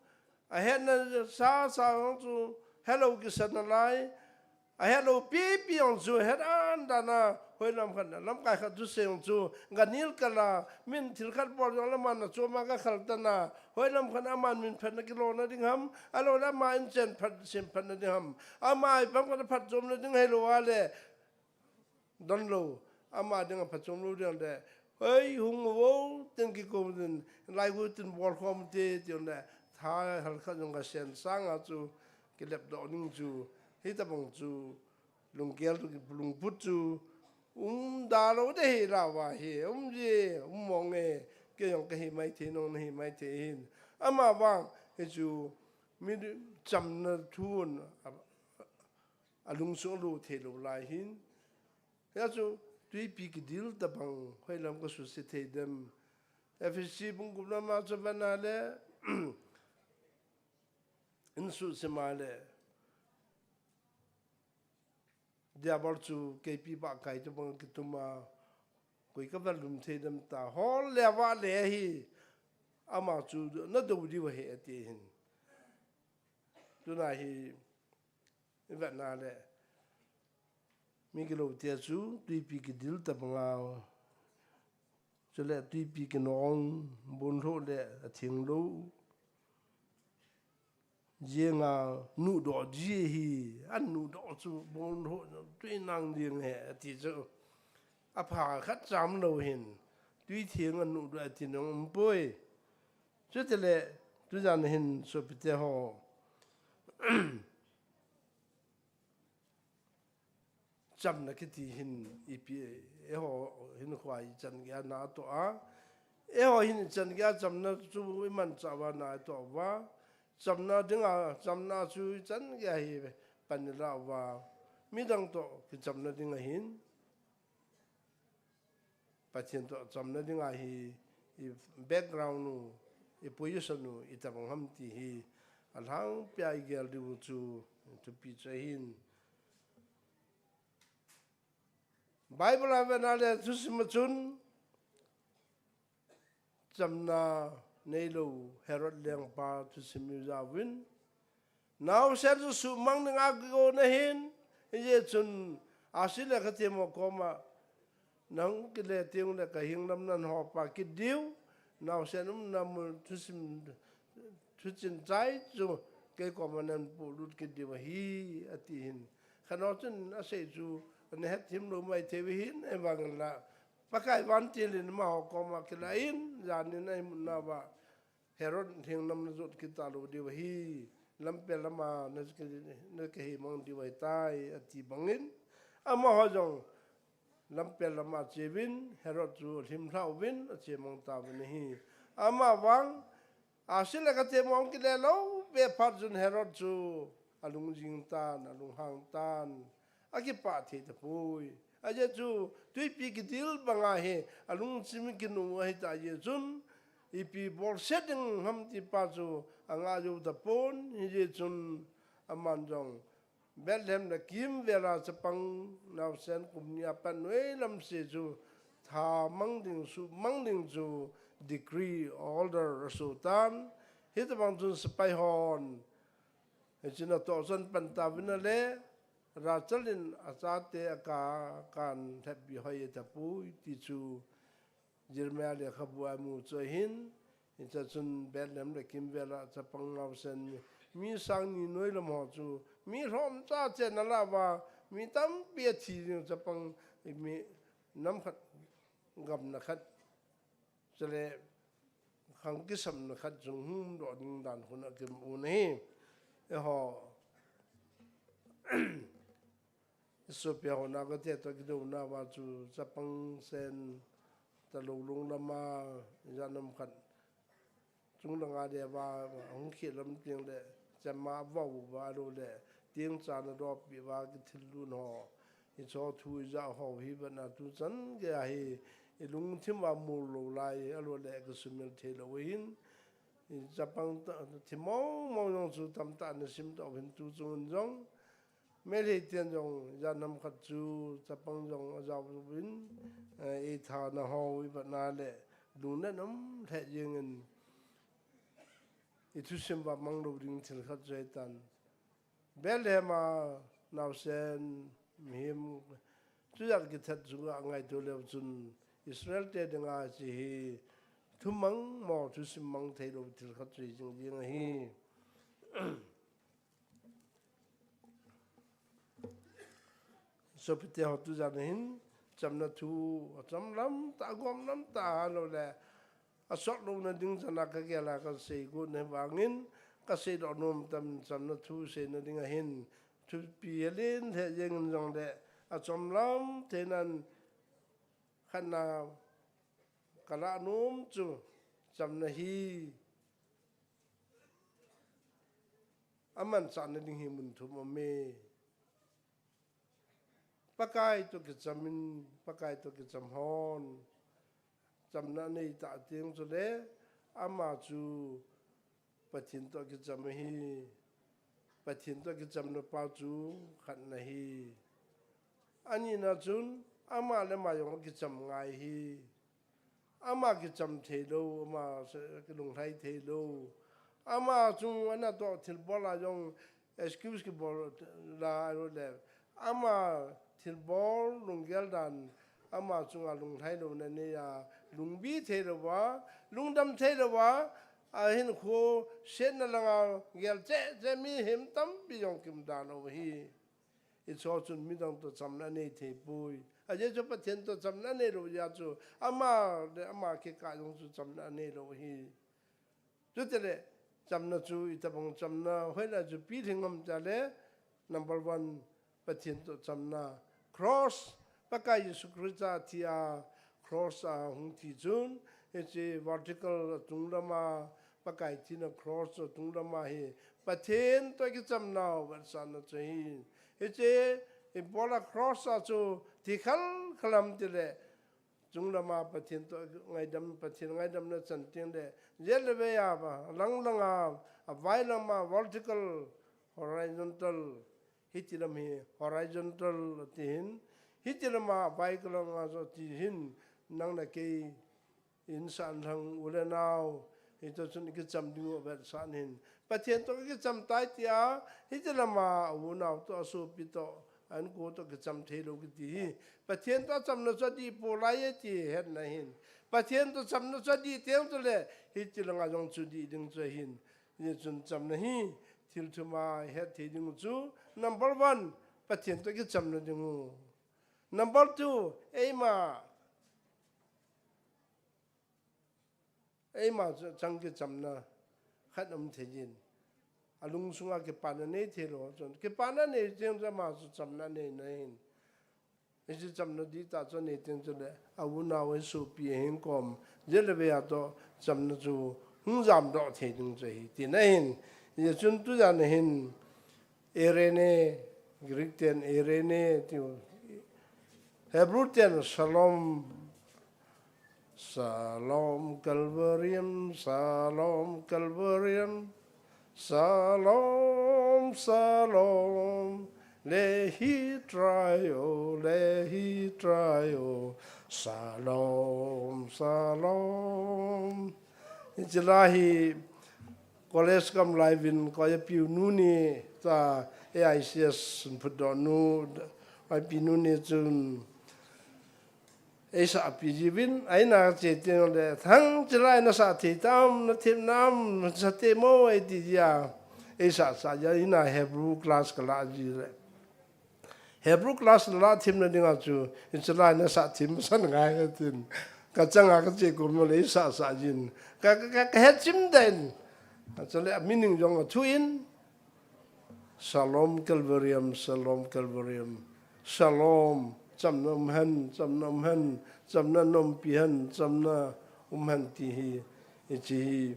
a het na sa yong cho hello ki san lai a het lo pi yong cho het an da na hoi lam khan lam kai kha tu se yong cho ganil kala min thil khat bor yong lam na cho ma ka khal ta na hoi lam khan aman min phan na kilo na ding ham alo la ma in chen phat sim phan na ding ham amai pam ka phat jom na ding helo wa le don lo ama ding phat jom lo ding de hoi hung wo ten ki ko den lai wo ten bor khom te tion de tha hal kha jong ka sen sang a chu ki lep do ning chu hi ta bong chu lung kel tu lung put chu da lo de la wa hi je mong e ke yong ke hi mai the nong hi mai the hin ama wang he chu mi cham na thun a lung so lo the lo lai hin ya chu tui pi ki dil ta bang hoi lam ko su se the dem fc bung gu na ma cho bana le in su se ma le dia bor chu kp ba kai to bang ki tuma koi ka ba lum the dem ta hol le wa le hi ama chu na do di wa he ati hin tu na hi va na le mi ki lo tia chu tui pi ki dil ta bang cho le tui pi ki nong bon ro le a thing lo riêng nụ đỏ gì hi ăn nụ đỏ chú bốn hộ tuy năng riêng hệ thì chứ phá khát chạm đầu hình tuy thiên ăn nụ đỏ thì nó bôi chứ thế lệ tôi dàn hình số bị thế họ chăm là cái gì hình ipi họ hình khoai chân cái na to á họ hình chân cái chăm na chú mình chăm vào na to và chăm na tiếng chăm na chú chân cái hi pan ra và mi đăng to cái chăm na tiếng hình bắt hiện to chăm na tiếng hi background nu position nu itabang ham ti hi alhang pai gel du chu to pi chahin Bible avenale tusimachun chamna nelo Herod leng pa tusimiza win now said su mang nga go na hin ye chun asile khatemo koma nang kile tiung le ka hing nam nan ho pa ki diu now said nam tusim tuchin chai chu ke komanan pu lut ki diu hi ati hin khanotun ase chu anh hết thêm đồ mày thế với hin em vàng là bác cái văn tiền lên mà họ có mà cái lain dàn nên này muốn nào bà Herod thiêng năm nó rút cái tàu điều hi lâm pe lâm mà nó cái mong điều tai chỉ bằng in mà họ dùng lâm pe lâm mà chế vin Herod rút thêm thao vin chế mong tàu vin hi mà vàng xin là cái chế mong cái lâu về phát dùng Herod rút alung jing tan alung hang tan aki pa the te pui aja chu tui pi ki dil banga he alung sim ki nu he ta ye chun ipi bol setting ham ti pa chu anga ju da pon ye chun aman jong Bethlehem da kim vera chapang naw sen kum nya pan we lam se chu tha mang ding chu decree order sultan hit bang chun spai hon he china to son pan ta vin le ra chalin achate ka kan thapi hoye tapu ti chu Jeremiah le khabwa mu chohin in cha chun Bethlehem le kimvela chapang naw sen mi sang ni noi lam ho chu mi rom ta chen la wa mi tam pia thi chapang mi nam khat gam na khat chale khang ki sam na khat jung hum do ding dan khuna kim u nei e ho so pia ho na ga te to ki do na wa chu chapang sen ta lo lung lama janam khat chung la nga de wa hong khi lam tiang de chama wa wa lo de tiang cha na do pi wa ki thil lu no i cho thu ja ho hi ba na tu chan ge hi i lung thim wa mu lo lai a lo le ka sumel the lo hin i chapang ta thimo mo yong chu tam ta na sim to hin tu chung jong mê lì tiền dòng gia nam khát chú chapang dòng giáo viên e thà na hoi và na lệ đủ nên nắm thệ riêng in itu sim và mang đồ đình thil khát dây tan Bethlehem mà nào sen hiểm chú giác cái thật chú ngay tôi leo chun Israel te đừng ai chỉ thu mang mò chú sim mang thầy đồ thil khát dây riêng hi so pite ho tu jan hin cham na thu cham lam ta gom lam ta lo le a sok lo na ding jana ka ge la ka se go ne wangin ka se do nom tam cham na thu se na ding a hin thu pi len the jeng jong de a cham lam te nan khana kala nom chu cham na hi aman chan na ding hi mun thu mo me pakai to ke chamin pakai to ke cham hon chamna nei ta tiang chu le ama chu pathin to ke cham hi pathin to ke cham no pa chu khat na hi ani na chun ama le ma yong ke cham ngai hi ama ke cham the lo ama ke lung thai the lo ama chu ana to thil bola yong excuse ke bol la ro le ama thil bol lung gel dan ama chunga lung thai lo na ne ya lung bi the lo wa lung dam the lo wa hin khu sen na langa gel che mi him tam bi yong kim da no hi it's also mi dang to cham na nei the pui a je cho pathian to cham na nei ro ya chu ama ke ka yong chu cham na nei ro hi chu te le cham na chu ita bang cham na hoi la chu pi thing ngam cha le number 1 pathian to cham na cross paka Yesu Christa thia cross a hung thi chun it's a vertical tunglama pakai tina cross tunglama hi pathian to ki cham na war san na chahi it's a bola cross a chu tikhal khalam tile tunglama pathian to ngai dam na chan ting de jelbe ya ba lang a vai lama vertical horizontal hitilam hi horizontal tin hitilama vai kalanga so ti hin nang na ke insan thang ulenau ito chun ki cham dingo ber san hin pathian to ki cham tai tia hitilama unau to so pito an ko to ki cham thelo ki ti pathian to cham na so di polai ti het na hin pathian to cham na so di teng to le hitilanga jong chu di ding cho hin ye chun cham na hi til thuma het thi ding chu number 1 pathian to ki cham na ding number 2 ema chang ke chamna khatam thejin alung sunga ke panane thelo chon ke panane jeng ma su chamna ne nain isi chamna di ta chon ne teng chole awuna we su pi hen kom jelbe ya to chamna chu hung jam do thejin chei ti nain ye chun tu ja ne hin erene greek ten erene ti Hebrew ten shalom Shalom Calvarium, Shalom Calvarium, Shalom, Shalom, Lehi Trio, Shalom, Shalom. Itilahi college kam live in kaya piu nuni ta AICS pudonu ai piu nuni chun Esa pijibin aina ceteng le thang celai na sa thitam na thim nam sa temo ai dia esa saja ina Hebrew class kala ji le Hebrew class la thim na dinga chu celai na sa thim san ngai tin ka changa ka che ko mo le sa jin ka het chim den chale meaning jong thu in Shalom Calvarium Shalom cham nom han cham na nom pi han cham na han ti hi chi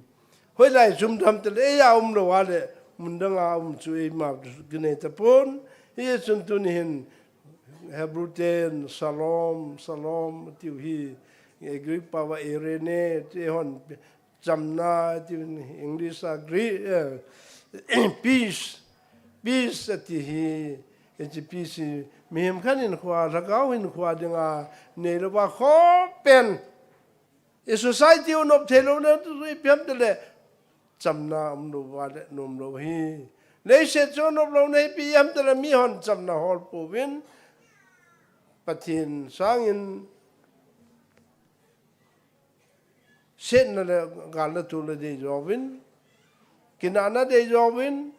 hoi lai zum tham te le ya lo wa le mun danga chu e ma gne ta pon hi chun tu ni hin Hebrew ten shalom ti hi Greek power erene te hon cham na ti English agree peace ti hi peace mihem khanin khwa ragau hin khwa dinga nelwa khopen e society unop thelo na tu ipem tele chamna umlo wale nomlo hi le se chonop lo nei pm tele mi hon chamna hol povin pathin sangin sen na le gal tu le de jovin kinana de jovin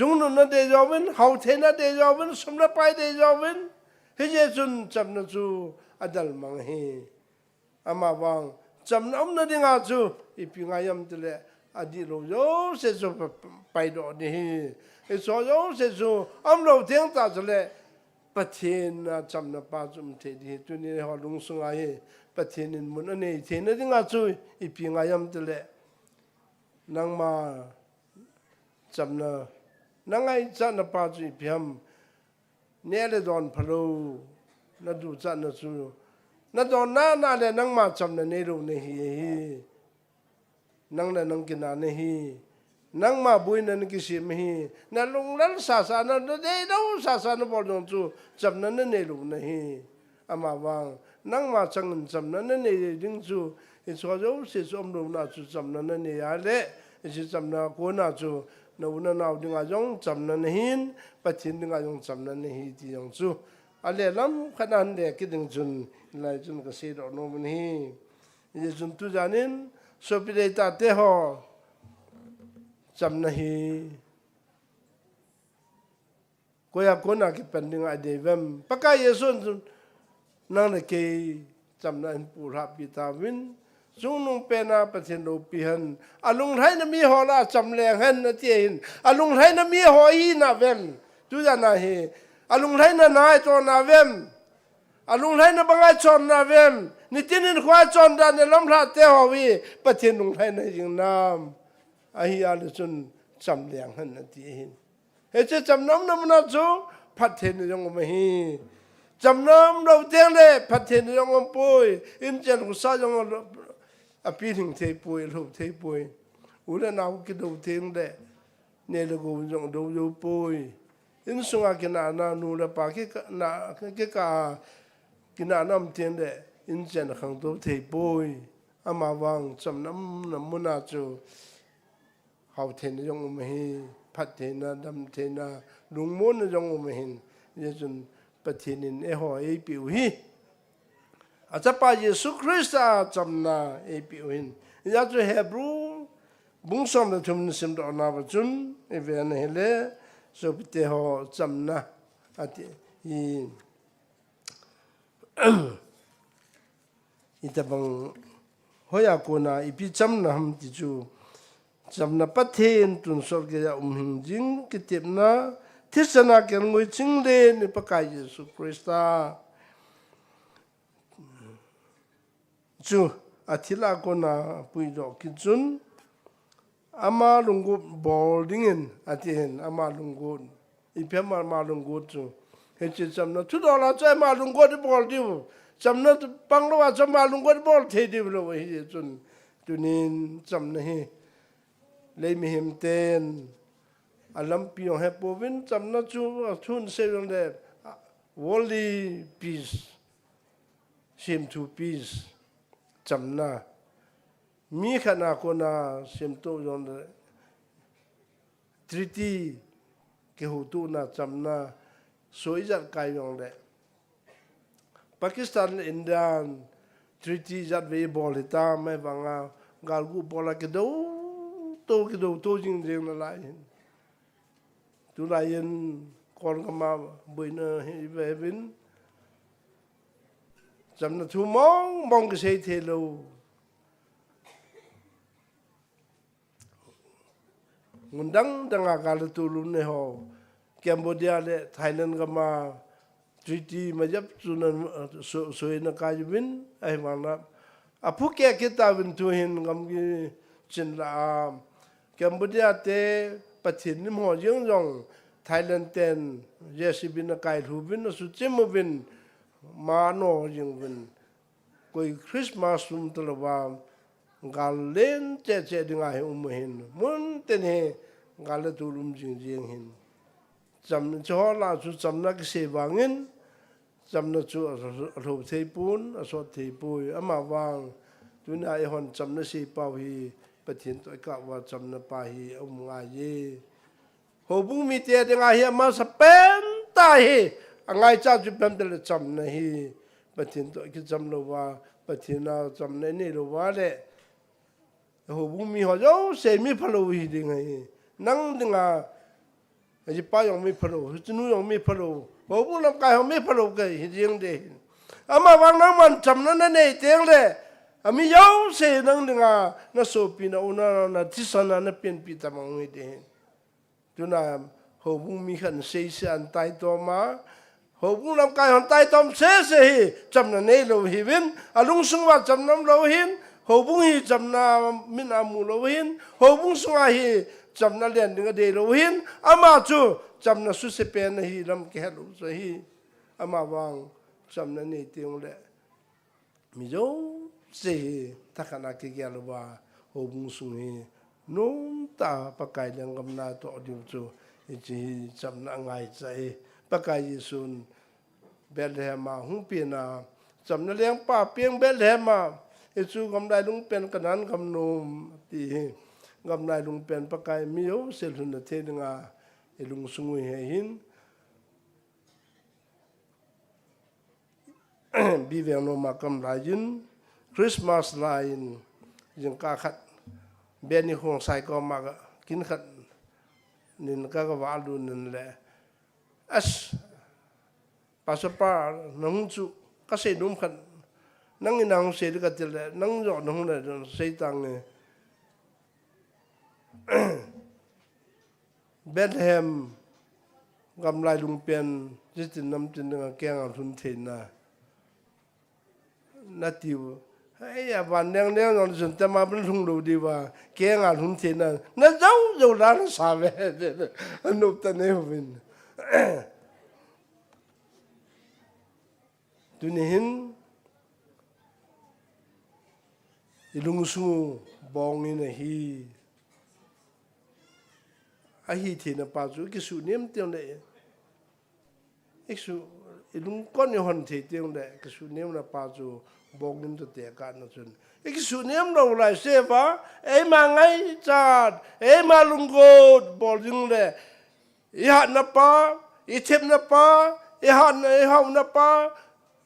chúng nó để cho mình hậu thế nó để cho mình sống nó phải để cho mình thế giới chun chấm nó chu adal mang he ama bang chấm nó ông nó đi ngã chu ipi ngayam tele adi lo yo se chu phải đó đi he so yo se chu ông lo tiếng ta tele pathin chấm nó pa chum thế đi tu ni họ lung sung ai pathin in mun anh thế nó đi ngã chu ipi ngayam tele nang ma chấm nó nangai cha na pa chi piam nele don phalo na du cha na su na don na le nang ma cham na ne ro ne hi nang na nang kina ne hi nang ma bui na ki sim hi na lung lal sa na de do sa na bol dong chu cham na ne ro ne hi ama wang nang ma chang cham na ne ding chu i so jo se som ro na chu cham na ne ya le i cham na ko na chu nấu na nấu đi ngài giống chấm na hin, bắt chín đi ngài giống chấm na hi thì giống chú, ale lắm khả năng để cái đường chun lại chun cái xe đó nó mình hi, giờ chun tu janin, so bị ta te ho, chăm na hi ko ya ko na ki pending ai de vem pakai yesun nang le ke chăm na in pura pita win chung nung pena pathin do pihan alung thai na mi ho la cham leng hen na tin alung thai na mi ho hi na vem tu ya na hi alung thai na nai to na vem alung thai na bangai chon na vem ni tin in khwa chon da ne lam thla te ho wi pathin nung thai na jing nam a hi al chun cham leng hen na ti hin he che cham nam nam na chu pathin jong ma hi cham nam do teng le pathin jong pui in chen ku sa jong a pi thing thei pui lu thei pui u le nau ki do teng de ne le go jong do yo pui in sunga ki na na nu le pa ki na ki ka ki na nam teng de in chen khang do thei pui ama wang cham nam nam mu na chu hau then jong ma hi phat the na dam the na lung mon jong ma hin ye chun pathin in e ho e pi hi Achapa Yesu Christa chamna epiwin. Ya tu Hebrew bungsom na tum sim do na bachun even hele so pite ho chamna ati I itabang hoya ko na ipi chamna ham ti chu chamna pathen tun so ge ya jing kitip na thisana ken ngoi chingde ni pakai Yesu Christa chu athila ko na pui do kitchun ama lungu boarding atin ama lungu ipema ma lungu chu he che chamna thu do la chai ma lungu de bol diu chamna panglo wa chama lungu de bol the diu lo hi chun tunin chamna hi le mi him ten alam pion he povin chamna chu thun se yong de worldly peace shame to peace chamna mi khana ko na simto yon treaty ke hu tu na chamna soija kai yong de Pakistan India treaty jat ve bolita me banga galgu bola ke do to jing jing na lai tu lai yen kon kama boina he ve bin chamna thu mong ke sei the lo ngundang danga kala tulu ne ho Cambodia le Thailand kama treaty majap sunan so na ka win ai mana apu ke kita win tu hin ngam gi chin la Cambodia te pathin ni mo jong jong Thailand ten yesibin na kai hu bin su chim win ma no jing win koi Christmas sum tlawa galen che dinga he hin mun ten he gal tulum jing jing hin cham cho la chu cham na ke se wangin cham na chu ro thei pun so thei pui ama wang tuna e hon cham na se pau hi pathin to ka wa cham na pa hi nga ye ho bu mi te dinga hi ma sa pen ta hi angai cha chu pem de cham na hi pathin to ki cham lo wa pathin na cham na ni lo wa le ho bu mi ho jo se mi phalo hi dinga hi nang dinga ji pa yong mi phalo chunu yong mi phalo ho bu lam kai ho mi phalo ke hi jing de ama wang nang man cham na nei teng le ami yo se nang dinga na so pi na una na tisana na pen pi ta mang mi de tuna ho bu mi khan se an tai to ma ho bu lam kai hon tai tom se hi cham na nei lo hi win alung sung wa cham nam lo hin ho bu hi cham na min amu lo hin ho bu sung hi cham na len ding de lo hin ama chu cham na su se pen hi lam ke lo so hi ama wang cham na nei tiang le mi jo se takana ke ya lo ba ho bu sung hi nung ta pakai lang gam na to diu chu ji cham na ngai chai pakai sun Bethlehem hung pina cham na leng pa pieng Bethlehem chu gam dai lung pen kanan gam nom ti gam dai lung pen pakai mio sel hun the nga lung sungui he hin bi ve no ma kam la yin Christmas line jing ka khat beni hong sai ko ma kin khat nin ka ka wa lu nin le as pasapa nang chu ka se dum khat nang inang se ka til le nang jo nang le se tang ne Bethlehem gam lai lung pen jitin nam tin nga kyang thun thein na tiu ai ya van nang nang on sun ta ma bin thung lu di wa kyang thun thein na zau la na sa ve anup ta ne vin tu ni hin ilung su bong in hi a hi thì na pa chu ki su nem tiang le ik su ilung kon yo hon the tiang le ki su nem na pa chu bong nim te ka na chun ik su nem lo lai se ba e ma ngai chat e ma lung go bol jing le i ha na pa i chep na pa i ha na pa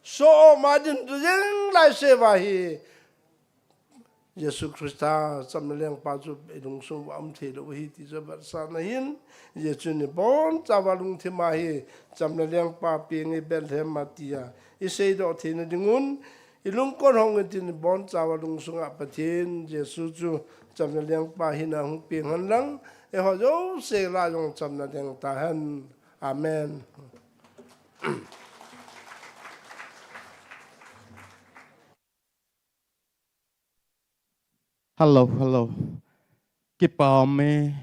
so ma din tu jing lai se ba hi Yesus Kristus samna leng pa chu edung sum am the lo hi ti zo ba sa na hin Yesu ni bon chawalung the ma hi samna leng pa pi ngi Bethlehem matia I sei do the na dingun ilung kon hong tin bon chawalung sunga pathin Yesu chu samna leng pa hi na hung pi han lang e ho zo se la yong samna leng ta han amen Hello. Kipame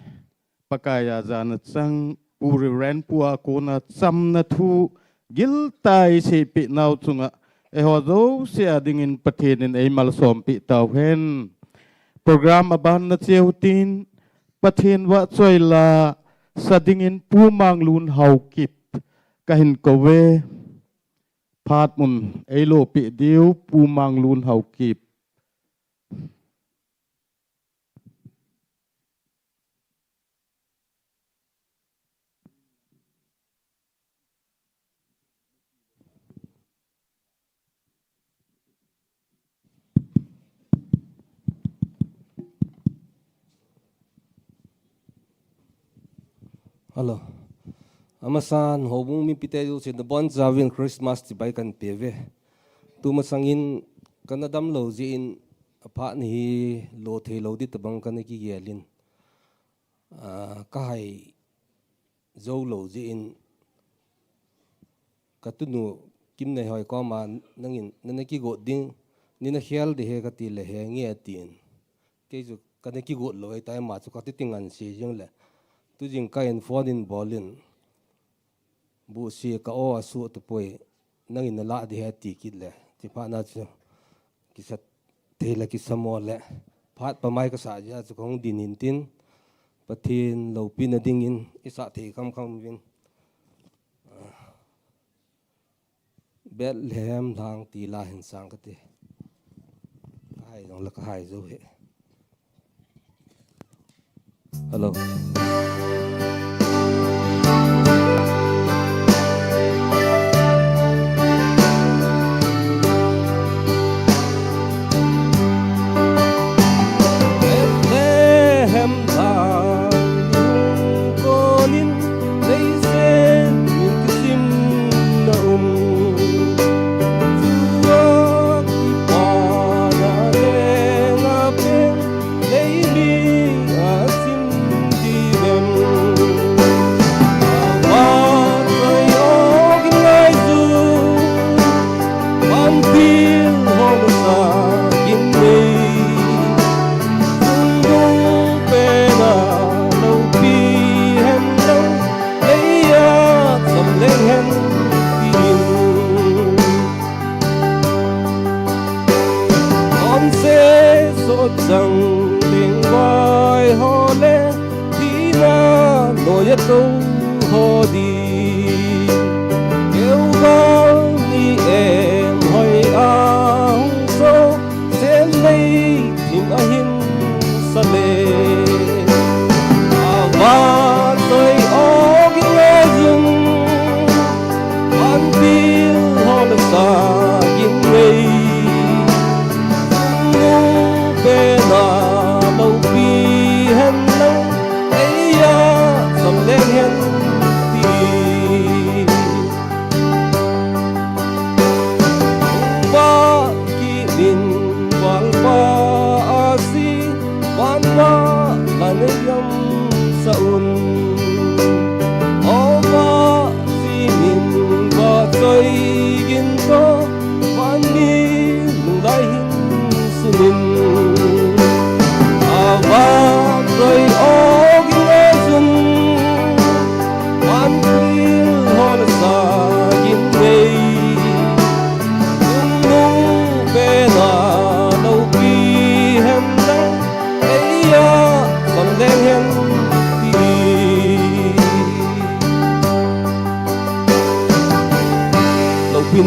pakaya jana chang uri ren pua kona cham na thu gil tai se pi nau chunga e ho zo se adingin pathin ei mal som pi tau hen program aban na cheutin pathin wa choila sadingin pu manglun hau kip kahin kowe phat mun ei lo pi diu pu manglun hau kip Hello. Amasan hobung mi pitedo si the bon zavin Christmas ti bai kan peve. Tu masangin kanadam lo ji in apa ni lo the lo di tabang kan ki gelin. Kahai zo lo ji in katunu kim nei hoi ko ma nangin nanaki go ding ni na hial de he ka ti le he nge tin. Ke ju kan ki go lo ai tai ma chu ka ti tingan si jing le. Tu jing ka in foreign bolin bu si ka o asu tu poi nang in la di hati kit le ti pa na chu ki sat te la ki samo le phat pa mai ka sa ja chu kong din in tin pathin lo pin a ding in isa the kam win Bethlehem thang ti la hin sang ka te hai dong la ka hai zo he hello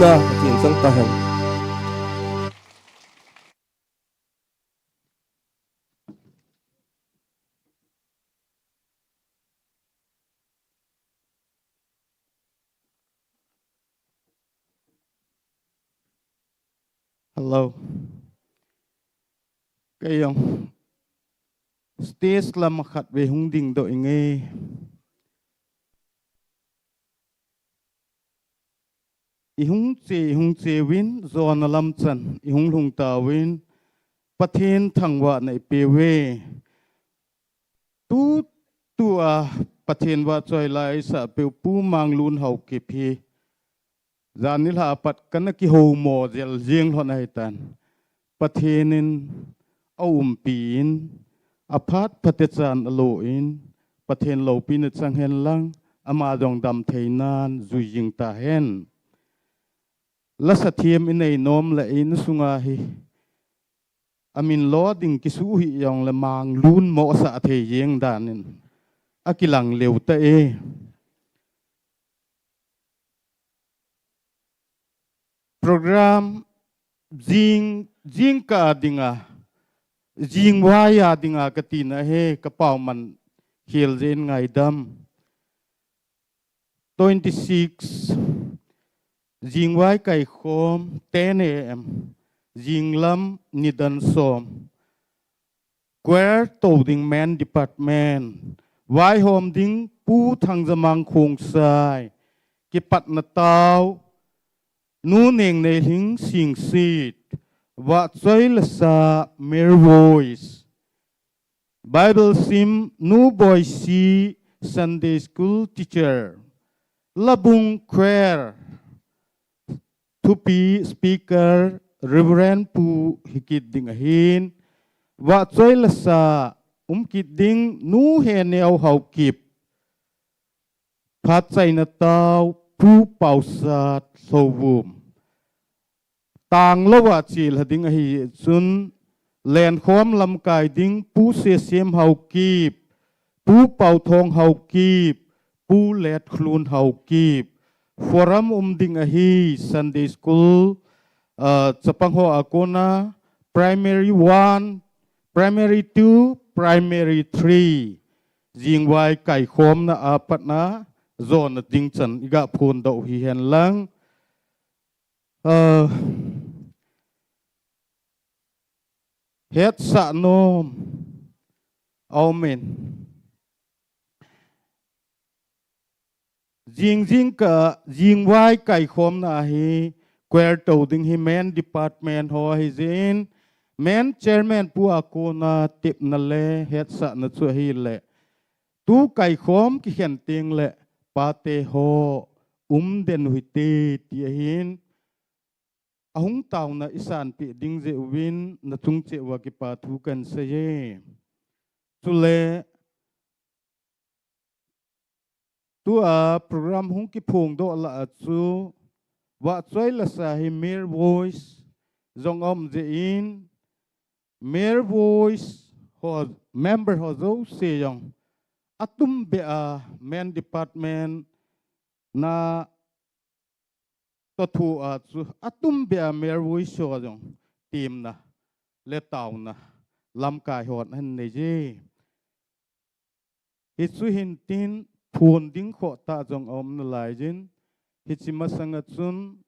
na pathian sang ta hen Hello. Kayong stage lam khat về hung ding do inge. I hung che win zon lam chan I hung lung ta win pathian thangwa nei pe we tu tua pathian wa choi lai sa pe pu mang lun hau ke phi za Nilhah pat kan ki ho mo zel jing hon ai tan pathianin pin aphat patechan alo in pathian lo pin chang hen lang ama dong dam theinan zui jing ta hen la sathiam in ei nom la in sunga hi amin lo ding ki su hi yong la mang lun mo sa the yeng danin akilang leu ta e program jing ka dinga jing waya dinga katina he kapau man khil zen ngai dam 26 jing wai Kaikhom 10 am jing lam nidan som queer to ding man department wai hom ding pu thang zamang khong sai ki pat na tau nu neng nei hing sing sit wa choi la sa mere voice Bible sim nu boy si Sunday school teacher labung queer to be speaker Reverend Pu hikit ding ahin wa choi la sa kit ding nu he neo hau kip phat chai na tau pu pau sat sovum tang lawa chil hading ahi chun len khom lam kai ding pu se sem hau kip pu pau thong hau kip pu let khlun hau kip forum ding ahi Sunday school chapang ho akona primary 1 primary 2 primary 3 jingwai Kaikhom na apat na zone ding chan iga phun do hi hen lang het sa nom amen jingwai Kaikhom na hi queer to ding hi men department ho hi zin men chairman pu akona tip na le het sa na chu hi le tu Kaikhom ki hen ting le pa te ho den hui te ti hin ahung taw na isan pi ding je win na tung che wa ki pa thu kan se ye tu le tu a program hung ki phung do la chu wa choi la sa hi mere voice zong je in mere voice ho member ho zo se yong atum be a men department na to thu a chu atum be a mere voice so jong team na le taw na lam kai hot han ne je hi chu hin tin phun ding kho ta jong na lai jin hi chi ma sanga chun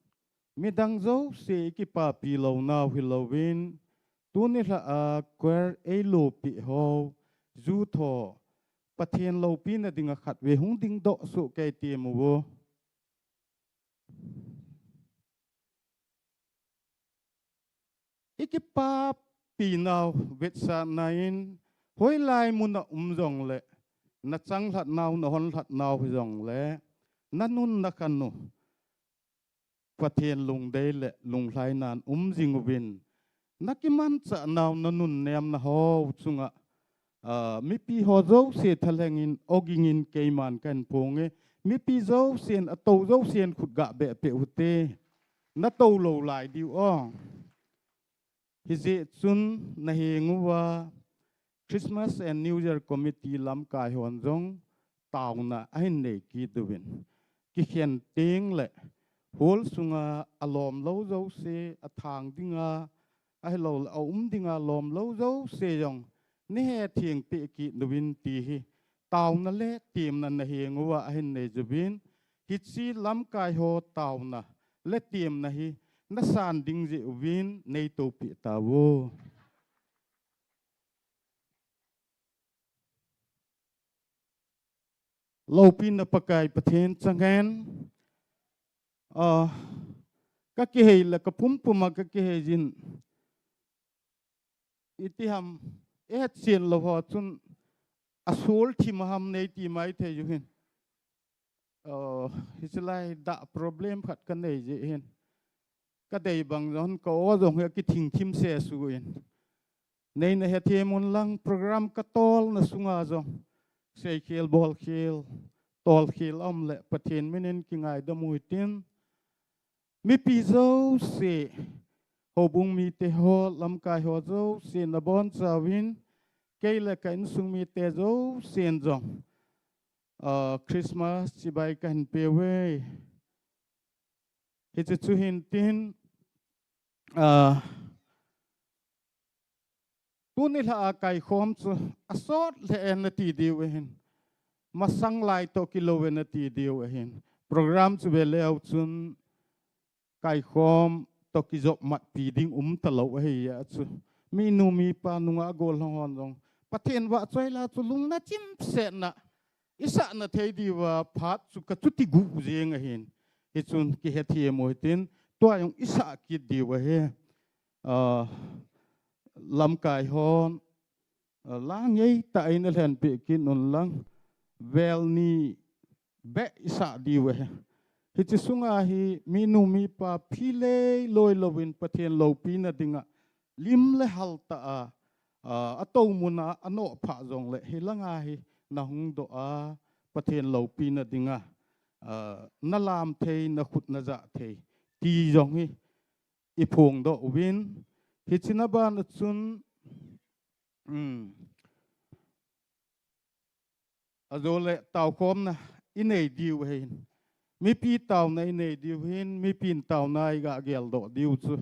midang zo se ki pa pi lo na hi lo win tu ni la a queer e lo pi ho zu tho pathian lo pi na dinga khat ve hung ding do su ke ti mu wo iki pa pi naw vet sa nain hoi lai mun na jong le na chang hlat naw na hon hlat naw jong le na nun na kan nu pathian lung de le lung hlai nan jing win nakiman cha naw na nun nem na ho chunga mi pi ho zo se thalengin ogingin keiman kan ponge mi pi zo sen ato zo sen khut ga be pe ute na to lo lai diu ong hi je chun na he nguwa Christmas and New Year committee lam kai hon jong taw na ahin nei ki duwin ki hian ting le hol sunga alom lo zo se athang dinga ai lo dinga lom lo zo se yong ni he thieng te ki nuwin ti hi taw na le tim na hi ngwa hin ne jubin hit si lam kai ho taw na le tim na hi na san ding je win nei to pi ta wo lo pin na pakai pathen changen ka ke hei la ka pum puma ka ke hei jin itiham et sien lo ho chun asol thi maham nei ti mai the yu hin hislai da problem khat kan nei je hin ka dei bang jon ko o jong he ki thing thim se su in nei na he the mun lang program ka tol na sunga jong sei khel bol khel tol khel om le pathen minen ki ngai da muitin mi pi zo se ho bung mi te ho lam kai ho zo se na bon chawin cây là cái sung mi te zo sen jong Christmas chi bai kan pe we he chu hin tin tu ni la Kaikhom chu asot le en ti di we hin masang lai to kilo we na ti di we hin program chu be le au chun Kaikhom to ki zo mat pi ding ta lo he ya chu mi nu mi pa nu nga gol hon jong pathen wa choi la chu lung na chim se na isa na thei di wa phat chu ka chu ti gu jeng a hin he chun ki he thi mo tin to ayong isa ki di wa he lam kai hon lang ei ta in len pe kin non lang vel ni be isa di wa he hi chi sunga hi mi nu mi pa phile loi lovin pathen lo pi na dinga lim le hal ta ato muna ano pha jong le hilanga hi na hung do a pathen lo pi na dinga na lam thei na khut na za thei ti jong hi i phong do win hi china ban chun azole taw khom na inei diu hein mi pi taw na inei diu hin mi pin taw na ga gel do diu chu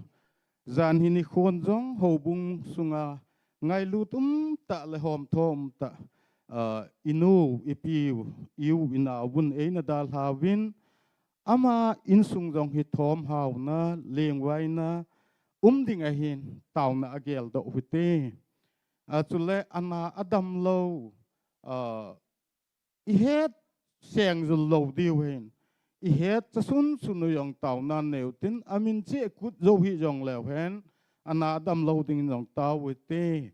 zan hi ni khon jong ho bung sunga ngai lu ta le hom thom ta inu ipiu iu ina bun e na dal ha win ama in sung jong hi thom hau na leng wai na ding a hin taw na agel do hute chule ana adam lo i het seng zul lo diu hin i het cha sun sunu yong taw na neu tin amin che kut zo hi jong lew hen ana adam lo ding jong taw hute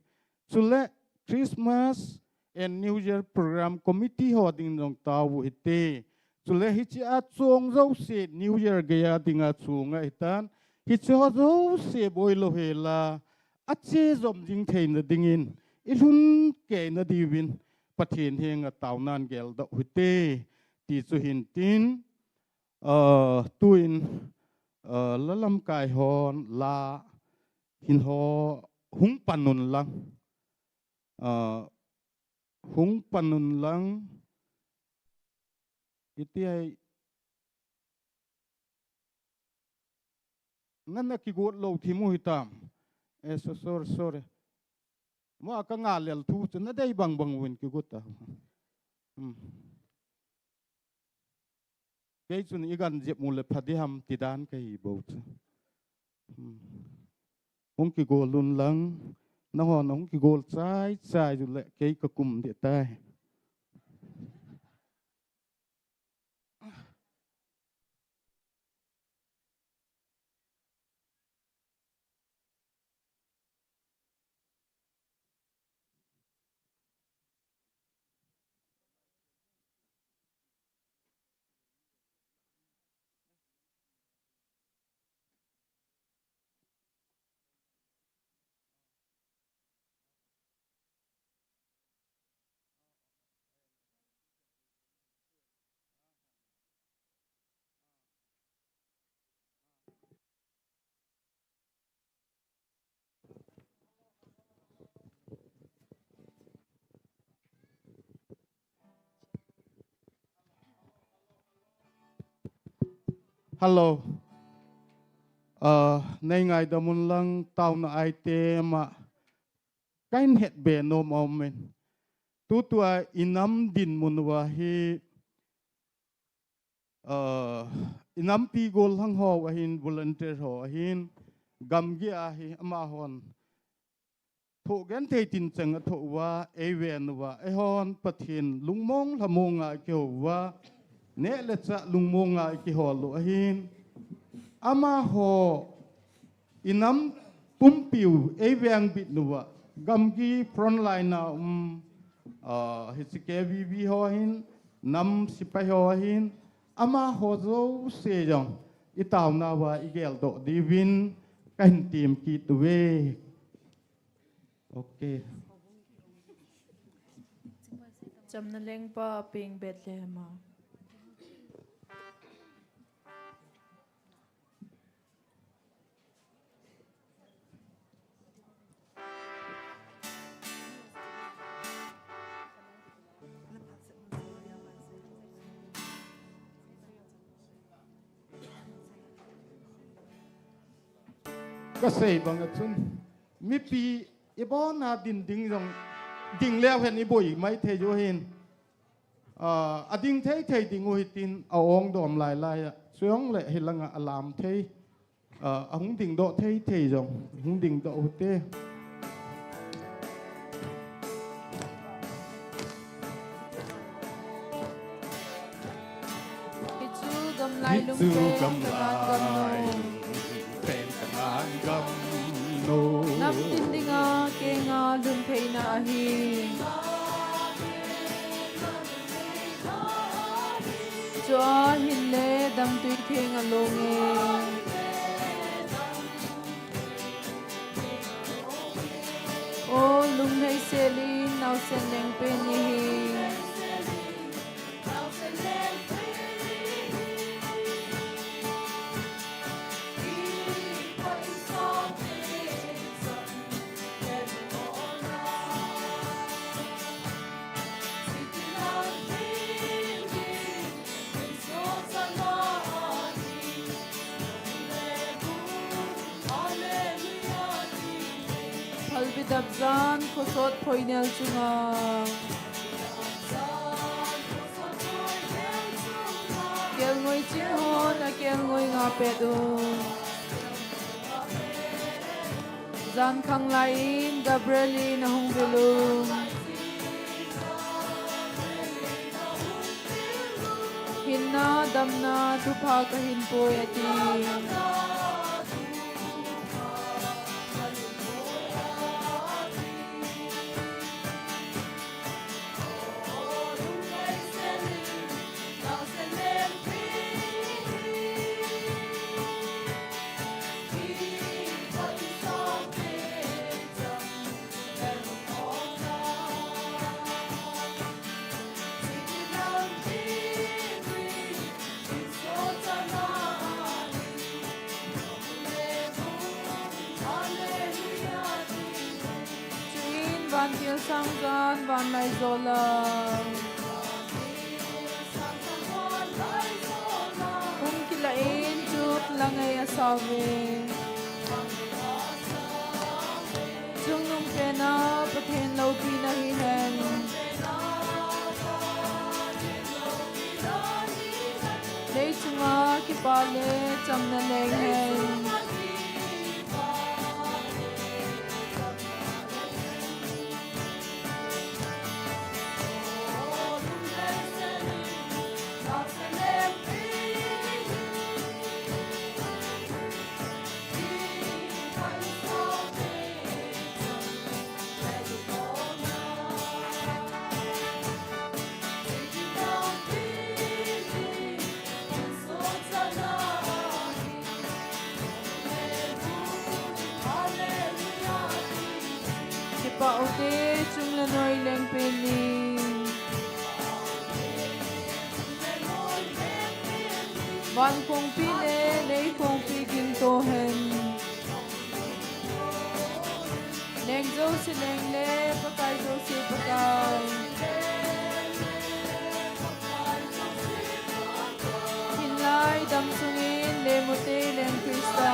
chule Christmas and New Year program committee holding nong tawu ite chule hi chi a chong zo se New Year gaya dinga chunga itan hi cho zo se boilo hela a che zom jing thein na dingin ilun ke na diwin pathin henga tawnan gel da hute ti chu hin tin tuin lalam kai hon la hin ho hung panun lang hung panun lang iti ay ngana ki go lo thi mu hitam sorry mo aka ngalel thu chen na dai bang bang win ki go ta ke chun igan jep mu le phadi ham tidan kai bo chu hung ki go lun lang na ho na hung ki go chai ju le ke ka kum de tai hello ในไงดมุนลังเต้าหน้าไอเตมากันเห็ดเบนโนมอมเมนตัวอินัมดินมุนวาฮีอินัมปีโกลหังหอวาหินวอลันเทียร์หอวาหินกัมกีอาฮีอามาฮอนถูกกันเทตินจังถูกว่าเอเวนว่าไอฮอนปะทินลุงมงละมงอาเกี่ยวว่าเนเลจะลุงมงอาเกี่ยวลุหินอามาฮออินัมปุ่มปิวเอเวนบิดนัวกัมกีฟรอนไลน์นาฮิสเกวีวีฮอหินนำสิไปฮอหินอามาฮอโซเซจังอิตาวนาว่าอีเกลโตดีวินกันทีมกีตเวโอเค จำนั่นเองป้าปิงเบ็ดเลยมาก็เสยบังกันซุนมีปีอีบอนาดินดิ่งรงดิ่งแล้วเห็นอีบุยไม่เทโยเห็นดิ่งเทดิ่งอุหิตินเอาองดอมลายอ่ะสวงเลยเห็นลังอลามเทหุงดิ่งโดเทจงหุงดิ่งโดอุเตฮิจูกำไลลุง จู เป็น กำ กำ ลา ลังกำโน ยเป็นกำลังกำโน นับดินดิงาเกงาลุงเพยนาฮีจัวหินเลดังตุยเทงอลงเอโอ้ลุงให้เซลีนเอาเส้นแดงเป็นยีพัลบิดับซานโคสดพอยเนลจุงาเกลงอยจิงฮอนเกลงอยงาเป็ดซานคังไลน์กับเบรลีนหงเบลุงหินนาดำนาทุพากหินโปยตีวันเทียสังกานวันไลโซลาคุมกิลาอินจุดลังไงอาสาเวจุงนุงเปนาประเทศเราปีนาฮิเฮนเลจุงาคิปาเลจำนันเลงเฮนปาอุเตจุงละน้อยเลงเป็นนีวันคงปีเลในคงปีกินโตเห็นเลงโจสิเลงเลปะกายโจสิปะกายหินลายดำสุงินเลมุเตเลงคริสตา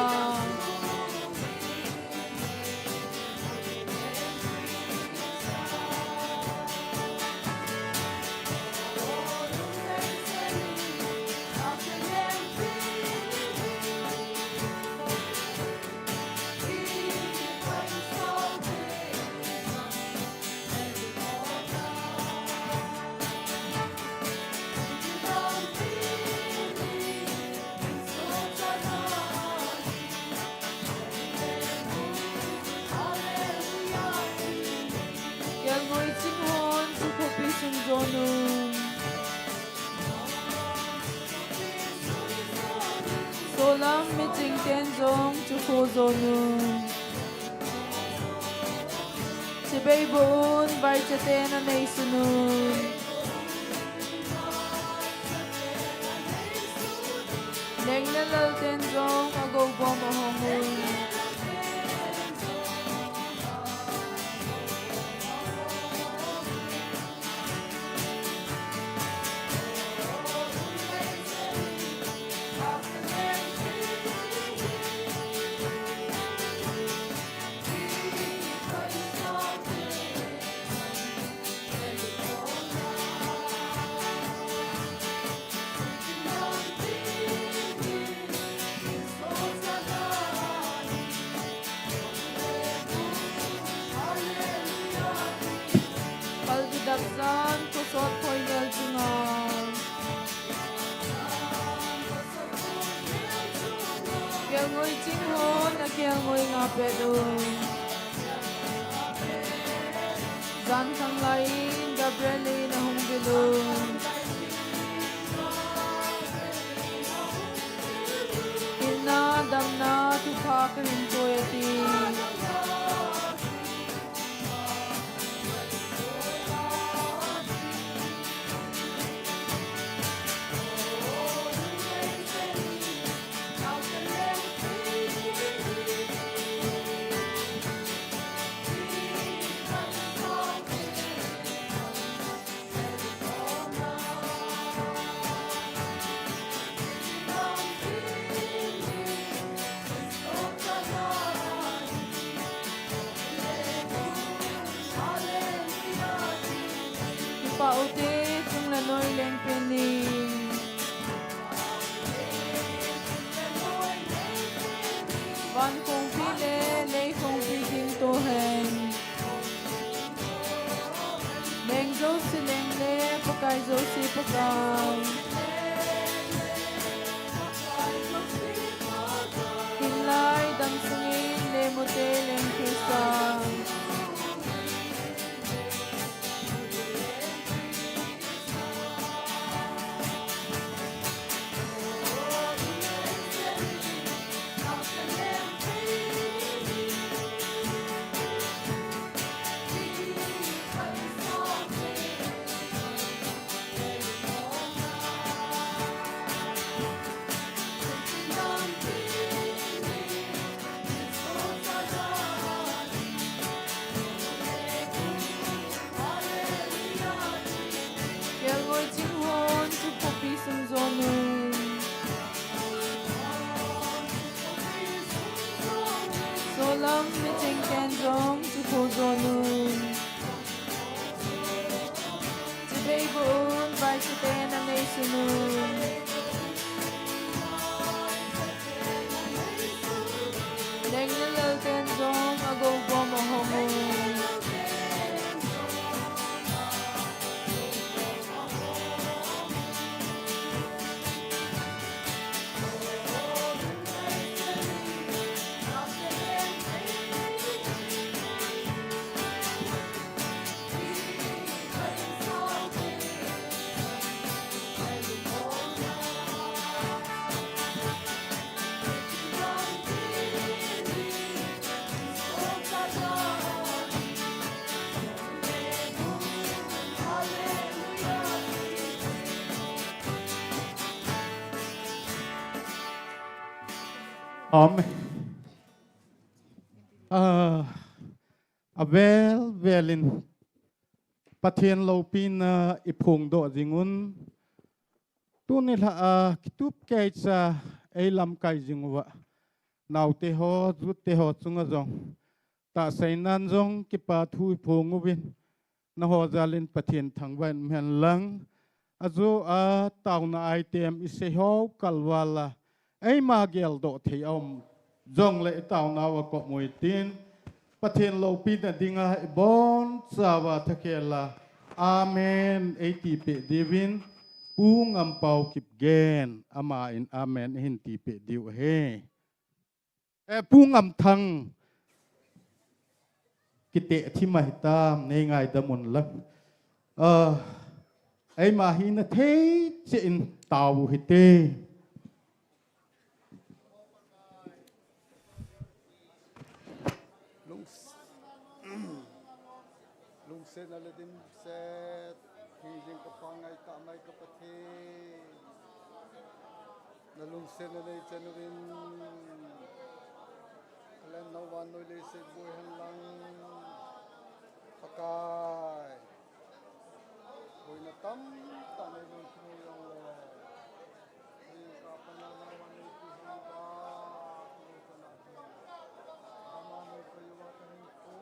tiên giống chú khô dô nương chỉ bay bốn bay cho tên anh ấy xin nương neng lên lâu tiên giống ở gầu bom ở hồng nương đập gian cô sót khôi nhờ chungan kia ngồi chính hôn là kia ngồi ngà bê đường gian thăng lại Gabrieli na hung bilung inna damna tu pha ka hin toyati pauti chung la noi leng peni van kong pi le kong pi tin to hen leng zo si leng le pakai zo si pakai hilai dam sungin le mote leng kisa Solam meeting kendong to Kozonun. Today boon by Satan and Nationun. Neng nilal kendong ago bomo homun. Avel velin pathian lo pin ipung do jingun tu Nilhah kitup kaisa eilam kai jingwa nau te ho zut te ho chunga jong ta sainan jong ki pa thui phung win na ho jalin pathian thangwan men lang azu a tauna item ise ho kalwala ei ma gel do thei om jong le tauna wa ko muitin pathian lo pin na dinga bon sawa thakela amen 80 pe divin ung am pau kip gen ama in amen hin ti pe diu he pung am thang kite thi mai tam nei ngai da mun lak ai ma hi na the che in tau hi te se na le dim set hi jing ka pangai ta mai ka pathe na lung se na le chanuin alen no wan noi le se boi han lang pakai boi na tam ta nei lung khu yong le ni ka pa na na wan ni ki han ba ni ka na ki ama noi ko yo wa ka ni ko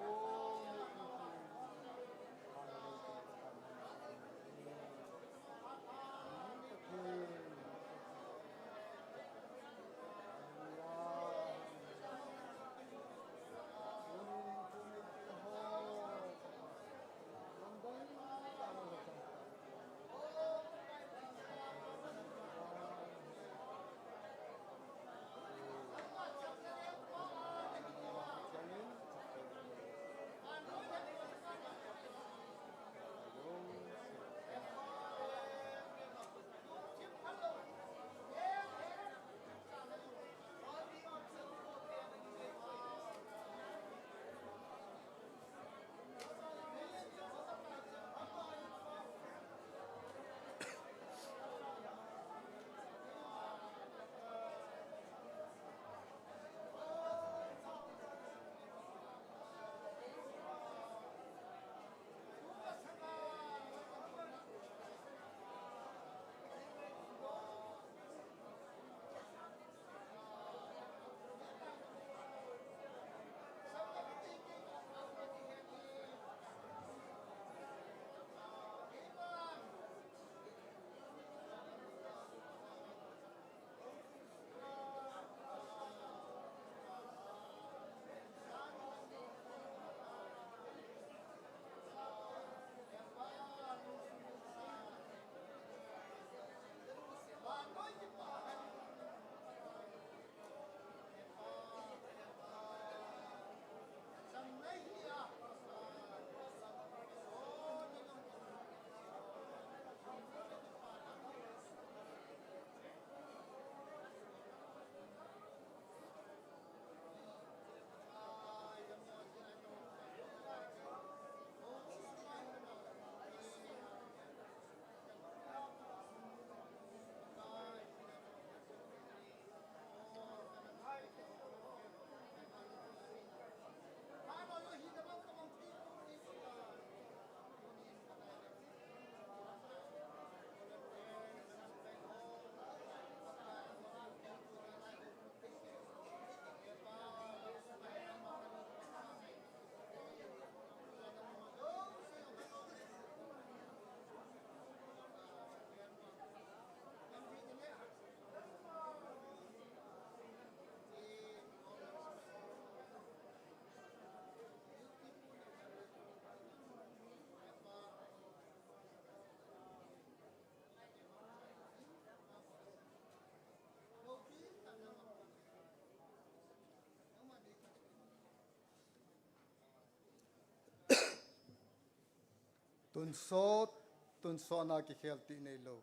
tun so na ki khel ti nei lo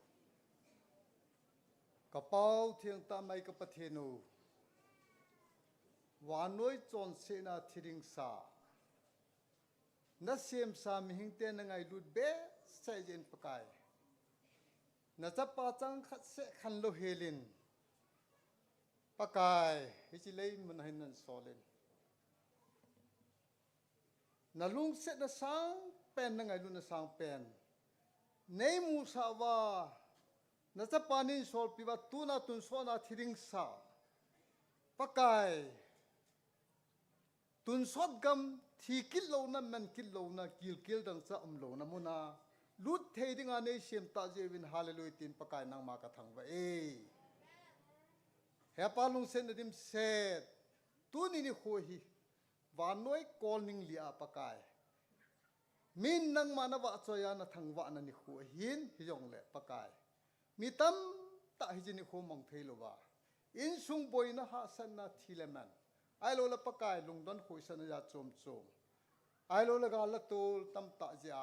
kapau thiang ta mai ka pathenu wanoi chon se na thiring sa na sem sa mi hing te na ngai lut be sai jen pakai na cha pa chang khat se khan lo helin pakai hi chi lei mun hin nan solen na lung se na sang pen na ngai lu na sang pen nei mu sa wa na cha panin sol piwa tu na tun so na thiring sa pakai tun sot gam thi kil lo na man kil lo na kil dang cha lo na mu na lut thei ding a nei sem ta je win hallelujah tin pakai nang ma ka thang ba he pa lung sen dim set tu ni ni ho hi wa noi kol ning lia pakai min nang mana wa choya na thang wa na ni ho hin hi jong le pakai mi tam ta hi jini ho mong thei lo wa in sung boy na ha san na thileman ai lo la pakai lung don khoi san ya chom chom ai lo la ga la tul tam ta ja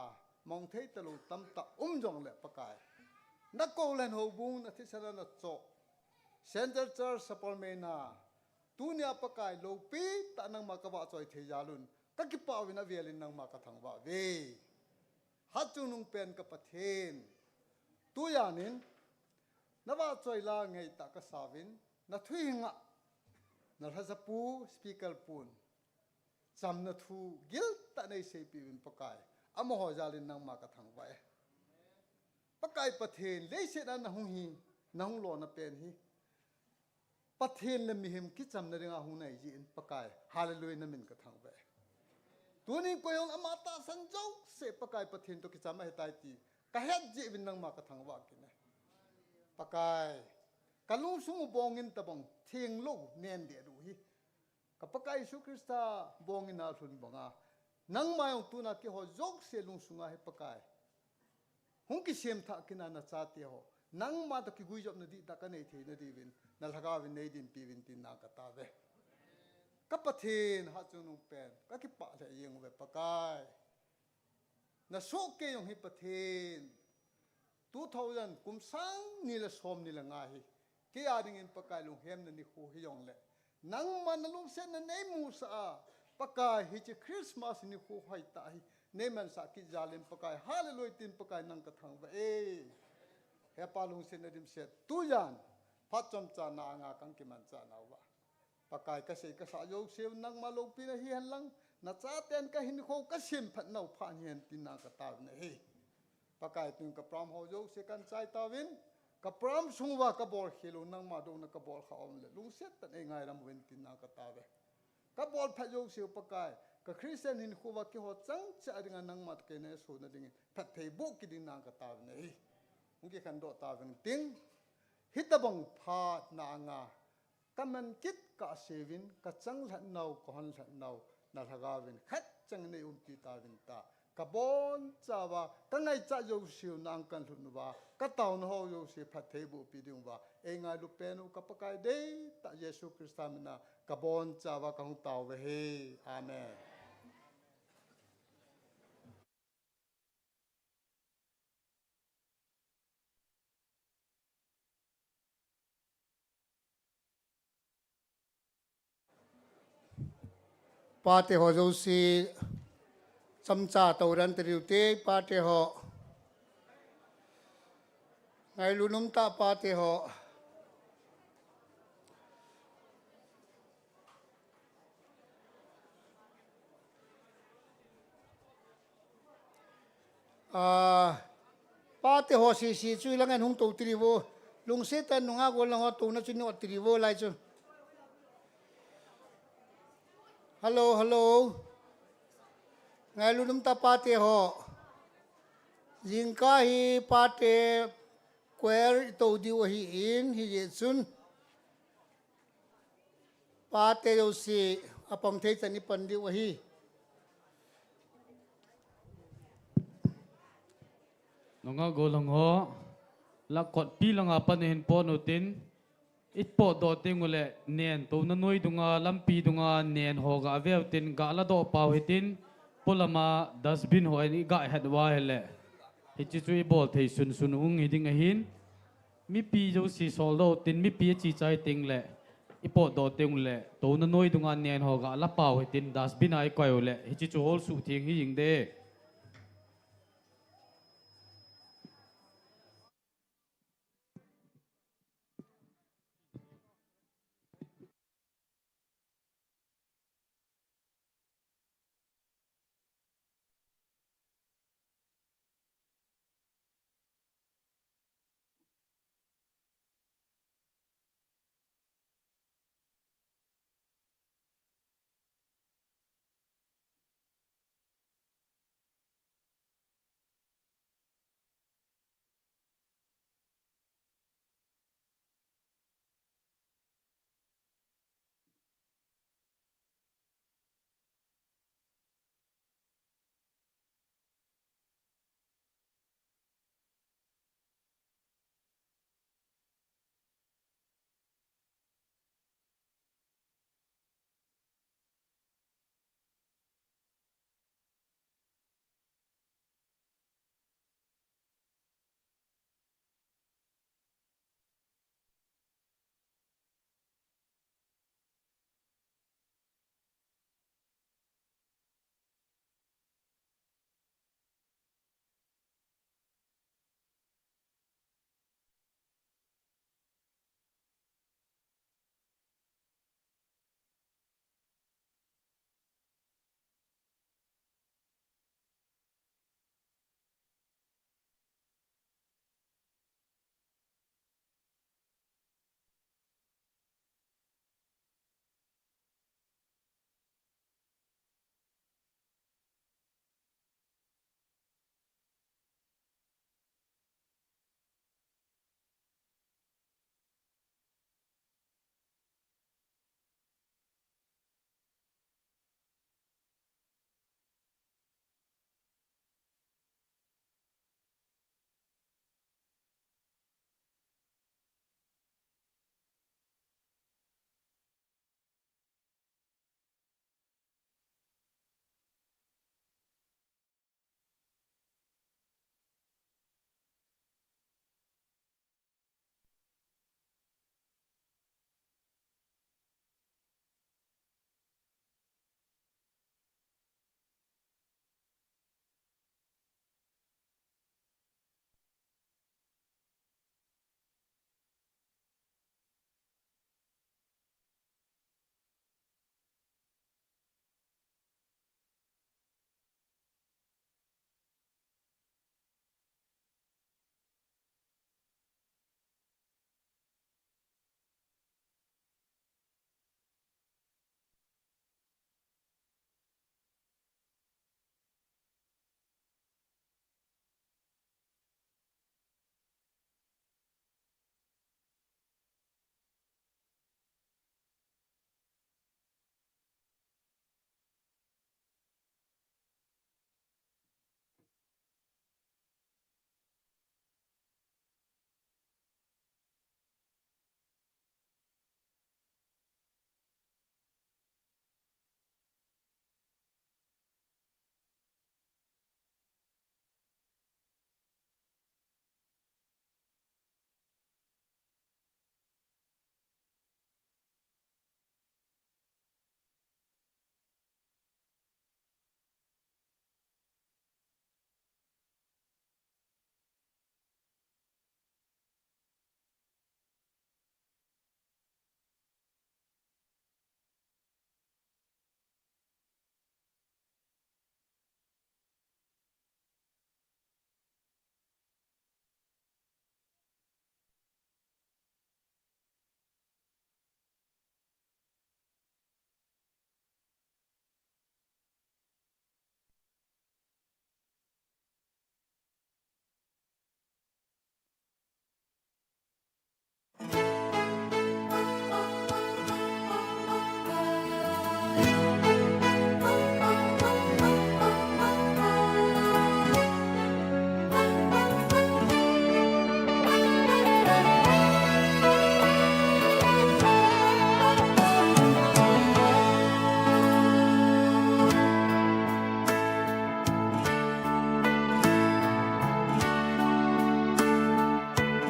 mong thei ta lo tam ta jong le pakai na ko len ho bung na thi san na cho center church sapol me na tu nya pakai lo pi ta nang ma ka ba choi thei ja lun ka ki pa wina velin nang ma ka thang ba ve ฮัจุนุงเป็นกับประเทศตัวอย่างนี้นว่าจอยลาไงตากสาวินนัทวิ่งอ่ะนัทจะปูสปีกเกอร์ปูนจำนัทูกิลตันในเซปีวินปกายอมโหจารินนังมากระทั่งไว้ปกายประเทศเลยเสด็จนะหงฮีนะหงหลอนเป็นฮีประเทศนั้นมีหิมคิดจำในเรื่องหงในจีนปกายฮาเลลูยานั้นมันกระทั่งไว้ตัวนี้ก็ยังอมตะสันเจ้าเสปกายประเทศตัวกิจไม่ตายตีกะเฮ็ดจีวินนังมากระทั่งว่ากินนะปกายกะลุงสุงบองอินตะบองเทียงลูกเนียนเดียดูฮีกับปกายสุคริสตาบองอินาสุนบองานังมาอย่างตัวนักที่หัวจกเสลุงสุงาให้ปกายหงกิเสียมทักกินานาซาติโหนังมาตะกิกุยจบนดีตะกันเอทีนดีวินนัลฮากาวินเนดินปีวินตินนากตาเวกับประเทศฮัจุนุเป็นก็คิดปะเลยยังเวปกายนาโซเกยงให้ประเทศ2000กุมสังนี่ละสมนี่ละง่ายเกี่ยดิ่งปกายลุงเฮมนันนี่คู่ให้ยองเลยนังมันลุงเส้นนันเอมูสาปกายฮิจิคริสต์มาสนี่คู่ให้ตายเนมันสักกิจาลิมปกายฮาเลลูยตินปกายนังกระทั่งว่าเฮปาลุงเส้นนัดิมเสร็จตุยันพัดจอมจานางากังกิมันจานาวะปกายกษกษาโยกเสียวนังมาลงปีนะเฮียนลังนัจาเตนก็หินโคกสิมพัดนาวผ่านเฮียนตินนากระตาเนฮีปกายตึงกับพรามโฮโยกเสกันใจตาวินกับพรามสุงวะกับบอลเฮลุนังมาดูนักกับบอลเขาอมเลยลุงเสร็จตันเองไงรำเวนตินนากระตาเวกับบอลพัดโยกเสียวปกายกับคริสเตียนหินคู่ว่ากี่หัวจังจะอะไรกันนังมาตะเกเนสูนั่นดิ่งพัดเทบุกกินนางกตาเนยมุกี้ขันโดตาเป็นติงฮิตบังพาดนางากำมันคิดกะเสวินกะจังหลันนาวกหันหลันนาวนาทกาวินขัดจังในอุปีตาวินตากะบอนจ้าวากังไงจะโยชิวนางกันหลุนว่ากะตาวนหอโยชิพัดเทบุปีดิงว่าเองไงลูกเป็นอุกปะกายเดตาเยซูคริสต์มินากะบอนจ้าวากังตาวเวเฮอาเมนปาเตหอโจซีสัมจ่าตัวรันตริวเตปาเตหอไงลุนุมตาปาเตหอปาเตหอซีช่วยละกันหงตัวตริโวลุงเสตันหงอากวลงอตัวนั้นช่วยนวดตริโวไล่จูฮัลโหลไงลุงตาปาเตหอยิงกาฮีปาเตแควร์ตัวดิวฮีอินฮีเยซุนปาเตโยซีอปังเทจันิปันดิวฮีน้องก็ลงหัวลักกดปีลงอาปันเห็นปอนตินอิปโปดอติงเลยเนียนตัวนั้นน้อยดุงาลัมปีดุงาเนียนหอกาเวลตินกาลาโดปาวหิตินพลมาดัสบินหอยนี่กะเห็ดว่าเหละฮิจิจุยบอลเทสุนอุ้งหิดิงหินมีปีจะสีโซโลตินมีปีจีใจติงเลยอิปโปดอติงเลยตัวนั้นน้อยดุงาเนียนหอกาลาปาวหิตินดัสบินไอคอยเลยฮิจิจุโฮลสุทิงหิยิงเด